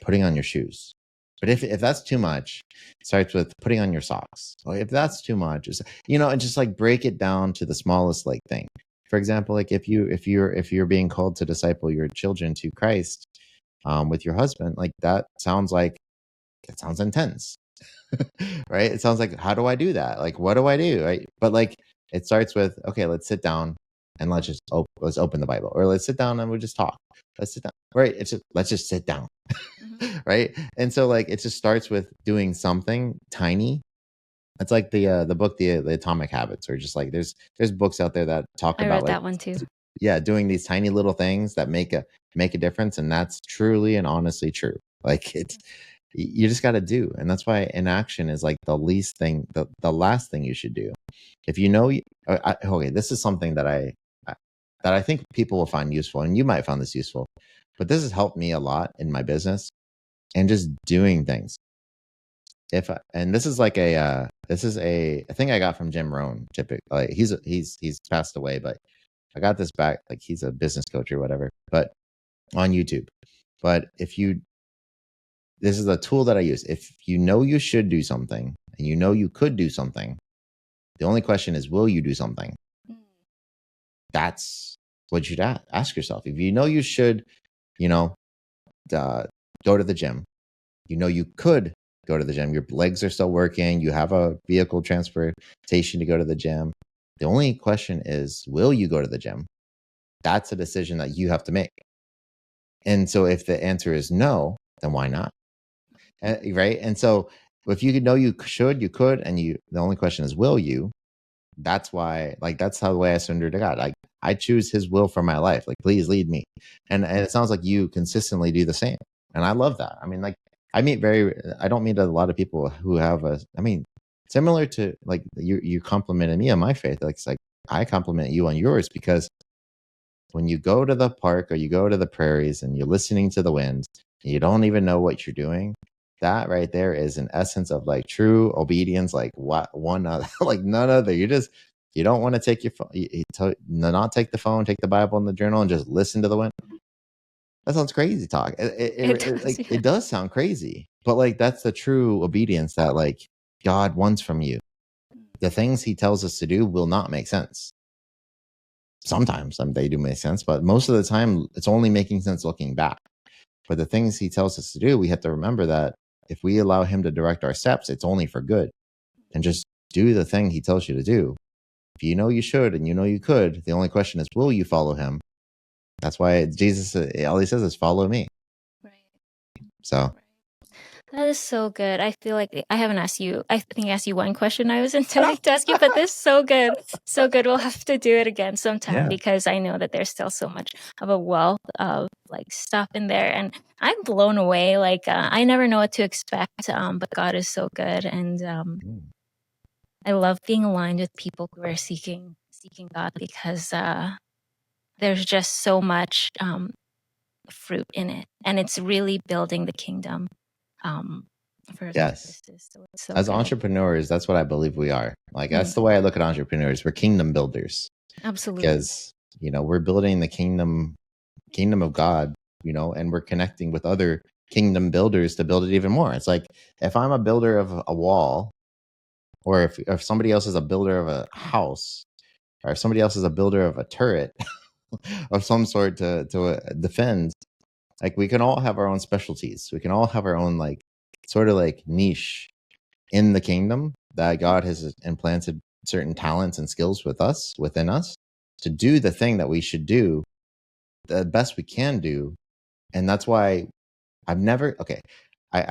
[SPEAKER 1] putting on your shoes. But if that's too much, it starts with putting on your socks. Or if that's too much, and just like break it down to the smallest like thing. For example, like if you're being called to disciple your children to Christ, with your husband, like it sounds intense, right? It sounds like, how do I do that? Like, what do I do? Right? But like, it starts with, okay, let's sit down and let's open the Bible, or let's sit down and we'll just talk. Let's sit down. Right? Let's just sit down.
[SPEAKER 2] Mhm.
[SPEAKER 1] Right? And so like it just starts with doing something tiny. It's like the book, the Atomic Habits, or just like there's books out there that talk
[SPEAKER 2] I
[SPEAKER 1] about
[SPEAKER 2] read
[SPEAKER 1] like,
[SPEAKER 2] that one too.
[SPEAKER 1] yeah, doing these tiny little things that make a difference. And that's truly and honestly true. Like you just got to do. And that's why inaction is like the least thing, the last thing you should do. If okay, this is something that I think people will find useful, and you might find this useful, but this has helped me a lot in my business and just doing things. And this is like this is a thing I got from Jim Rohn. Typically, like he's passed away, but I got this back. Like he's a business coach or whatever, but on YouTube. But this is a tool that I use. If you know you should do something and you know you could do something, the only question is, will you do something?
[SPEAKER 2] Mm.
[SPEAKER 1] That's what you should ask yourself. If you know you should, you know, go to the gym, you know you could go to the gym. Your legs are still working. You have a vehicle transportation to go to the gym. The only question is, will you go to the gym? That's a decision that you have to make. And so if the answer is no, then why not? Right. And so if you know you should, you could, and the only question is, will you? That's why, like, that's how the way I surrender to God. Like, I choose his will for my life. Like, please lead me. And it sounds like you consistently do the same. And I love that. I mean, like, I don't meet a lot of people who have similar to like you complimented me on my faith. Like, it's like, I compliment you on yours, because when you go to the park or you go to the prairies and you're listening to the winds and you don't even know what you're doing, that right there is an essence of like true obedience, like what one other, like none other. You don't want to take your phone, not take the phone, take the Bible and the journal and just listen to the wind. That sounds crazy talk. It does sound crazy, but like that's the true obedience that like God wants from you. The things he tells us to do will not make sense. Sometimes they do make sense, but most of the time it's only making sense looking back. But the things he tells us to do, we have to remember that if we allow him to direct our steps, it's only for good. And just do the thing he tells you to do. If you know you should and you know you could, the only question is, will you follow him? That's why Jesus, all he says is, follow me.
[SPEAKER 2] Right.
[SPEAKER 1] So
[SPEAKER 2] that is so good. I feel like I haven't asked you. I think I asked you one question I was intending to ask you, but this is so good. So good. We'll have to do it again sometime, because I know that there's still so much of a wealth of like stuff in there. And I'm blown away. Like, I never know what to expect, but God is so good. And I love being aligned with people who are seeking God, because there's just so much fruit in it. And it's really building the kingdom. For his purposes. So
[SPEAKER 1] as
[SPEAKER 2] good.
[SPEAKER 1] entrepreneurs, that's what I believe we are. Like, that's the way I look at entrepreneurs. We're kingdom builders.
[SPEAKER 2] Absolutely.
[SPEAKER 1] Because, we're building the kingdom of God, and we're connecting with other kingdom builders to build it even more. It's like, if I'm a builder of a wall, or if somebody else is a builder of a house, or if somebody else is a builder of a turret of some sort to defend, like, we can all have our own specialties. We can all have our own like sort of like niche in the kingdom that God has implanted certain talents and skills within us to do the thing that we should do the best we can do. And that's why I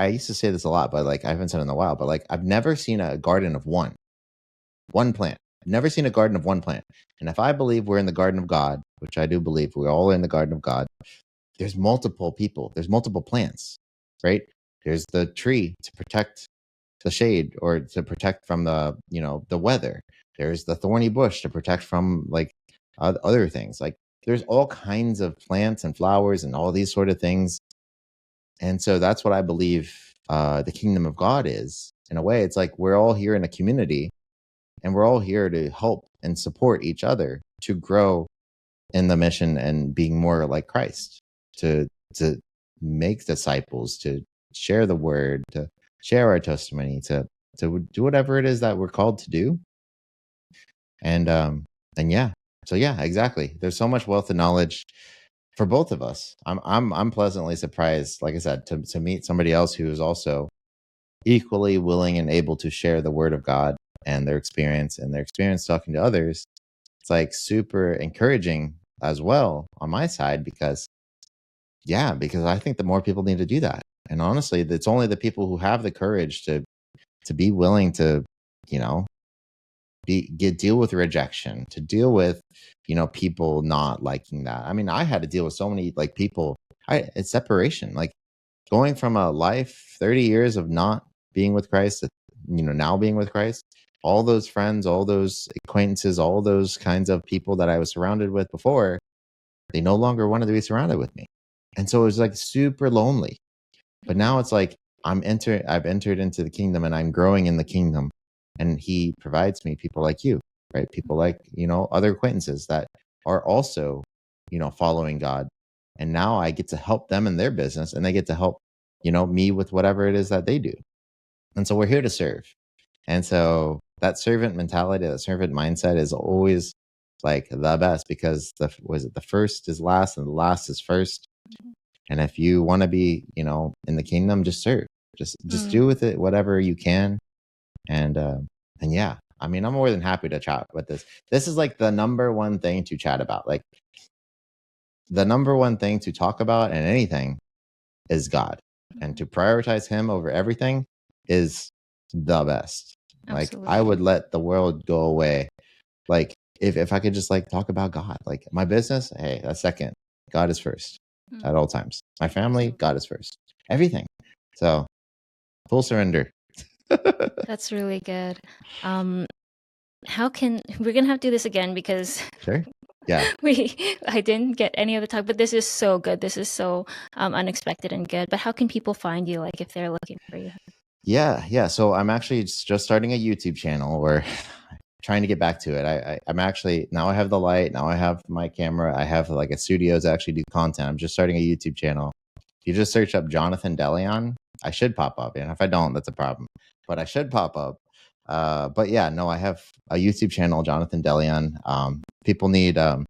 [SPEAKER 1] used to say this a lot, but like I haven't said it in a while, but like I've never seen a garden of one plant. I've never seen a garden of one plant. And if I believe we're in the garden of God, which I do believe we're all in the garden of God, there's multiple people, there's multiple plants, right? There's the tree to protect the shade or to protect from the weather. There's the thorny bush to protect from like other things. Like, there's all kinds of plants and flowers and all these sort of things. And so that's what I believe the kingdom of God is. In a way, it's like we're all here in a community, and we're all here to help and support each other to grow in the mission and being more like Christ, to make disciples, to share the word, to share our testimony, to do whatever it is that we're called to do. And exactly. There's so much wealth of knowledge for both of us. I'm pleasantly surprised, like I said, to meet somebody else who is also equally willing and able to share the word of God and their experience talking to others. It's like super encouraging as well on my side, because I think the more people need to do that. And honestly, it's only the people who have the courage to be willing to, deal with rejection, to deal with, people not liking that. I mean, I had to deal with so many like people. It's separation, like going from a life 30 years of not being with Christ to, now being with Christ. All those friends, all those acquaintances, all those kinds of people that I was surrounded with before, they no longer wanted to be surrounded with me. And so it was like super lonely. But now it's like I've entered into the kingdom, and I'm growing in the kingdom, and he provides me people like you, right? People like, other acquaintances that are also, following God. And now I get to help them in their business, and they get to help, me with whatever it is that they do. And so we're here to serve. And so that servant mentality, that servant mindset is always like the best, because the first is last and the last is first. And if you want to be, in the kingdom, just serve, just do with it whatever you can. And yeah, I mean, I'm more than happy to chat about this. This is like the number one thing to chat about. Like, the number one thing to talk about in anything is God, and to prioritize Him over everything is the best. Like, I would
[SPEAKER 2] Absolutely.
[SPEAKER 1] let the world go away. Like, if I could just like talk about God, like my business, hey, that's second. God is first at all times. My family,
[SPEAKER 2] Absolutely.
[SPEAKER 1] God is first. Everything. So full surrender.
[SPEAKER 2] That's really good. How can we're gonna have to do this again because
[SPEAKER 1] Sure. Yeah.
[SPEAKER 2] I didn't get any of the talk, but this is so good. This is so unexpected and good. But how can people find you, like if they're looking for you?
[SPEAKER 1] Yeah. So I'm actually just starting a YouTube channel, or trying to get back to it. I'm actually, now I have the light. Now I have my camera. I have like a studio to actually do content. I'm just starting a YouTube channel. If you just search up Jonathan Deleon, I should pop up. And if I don't, that's a problem. But I should pop up. But yeah, no, I have a YouTube channel, Jonathan Deleon. People need following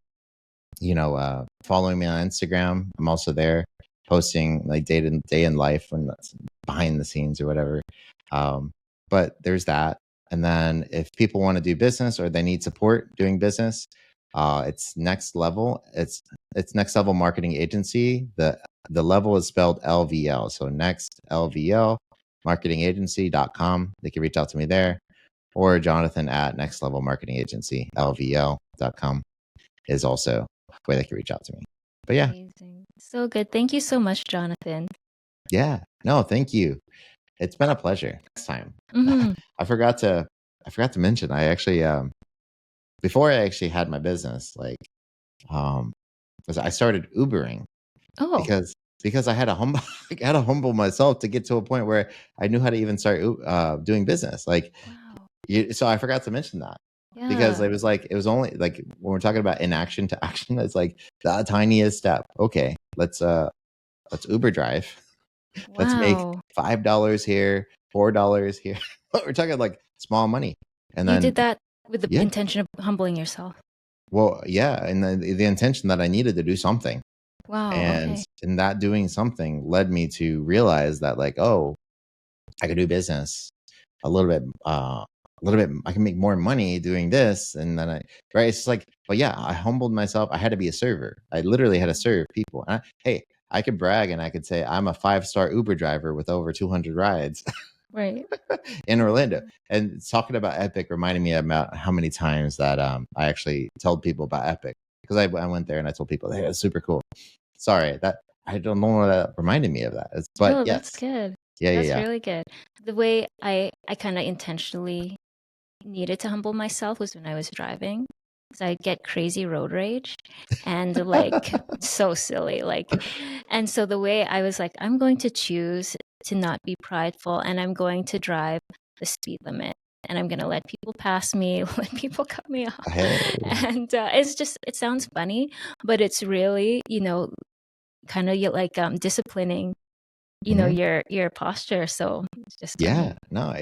[SPEAKER 1] me on Instagram. I'm also there posting like day in life, when that's behind the scenes or whatever. But there's that. And then if people want to do business or they need support doing business, it's Next Level. It's Next Level Marketing Agency. The level is spelled LVL. So Next LVL marketingagency.com. They can reach out to me there, or Jonathan at Next Level Marketing Agency, LVL.com is also where they can reach out to me. But yeah.
[SPEAKER 2] Amazing. So good. Thank you so much, Jonathan.
[SPEAKER 1] Yeah. No, thank you. It's been a pleasure. Next time.
[SPEAKER 2] Mm-hmm.
[SPEAKER 1] I forgot to mention, I actually before I actually had my business, like was I started Ubering
[SPEAKER 2] Oh,
[SPEAKER 1] because I had to humble I had to humble myself to get to a point where I knew how to even start doing business. Like,
[SPEAKER 2] wow.
[SPEAKER 1] so I forgot to mention that, because
[SPEAKER 2] Yeah.
[SPEAKER 1] it was only like, when we're talking about inaction to action, it's like the tiniest step. Okay, let's Uber drive. Let's make
[SPEAKER 2] Wow.
[SPEAKER 1] $5 here, $4 here. We're talking like small money. And
[SPEAKER 2] You
[SPEAKER 1] then
[SPEAKER 2] did that with the
[SPEAKER 1] yeah,
[SPEAKER 2] intention of humbling yourself.
[SPEAKER 1] well, yeah, and the intention that I needed to do something.
[SPEAKER 2] Wow.
[SPEAKER 1] And
[SPEAKER 2] Okay.
[SPEAKER 1] in that doing something led me to realize that, like, oh, I could do business a little bit, I can make more money doing this. And then right, it's just like, but yeah, I humbled myself. I had to be a server. I literally had to serve people. And hey, I could brag and I could say I'm a 5-star Uber driver with over 200 rides
[SPEAKER 2] Right.
[SPEAKER 1] in Orlando. And talking about Epic reminded me about how many times that I actually told people about Epic, because I went there and I told people, hey, it's super cool. Sorry, that I don't know what that reminded me of that. But
[SPEAKER 2] No, that's
[SPEAKER 1] yes,
[SPEAKER 2] good.
[SPEAKER 1] yeah,
[SPEAKER 2] That's
[SPEAKER 1] yeah,
[SPEAKER 2] really good. The way I kind of intentionally needed to humble myself was when I was driving, because I get crazy road rage and like
[SPEAKER 1] yeah.
[SPEAKER 2] so silly. And so the way I was like, I'm going to choose to not be prideful, and I'm going to drive the speed limit, and I'm going to let people pass me, let people cut me off.
[SPEAKER 1] Hey,
[SPEAKER 2] And it sounds funny, but it's really, kind of like disciplining,
[SPEAKER 1] mhm.
[SPEAKER 2] your posture. So it's just
[SPEAKER 1] Yeah,
[SPEAKER 2] funny.
[SPEAKER 1] no,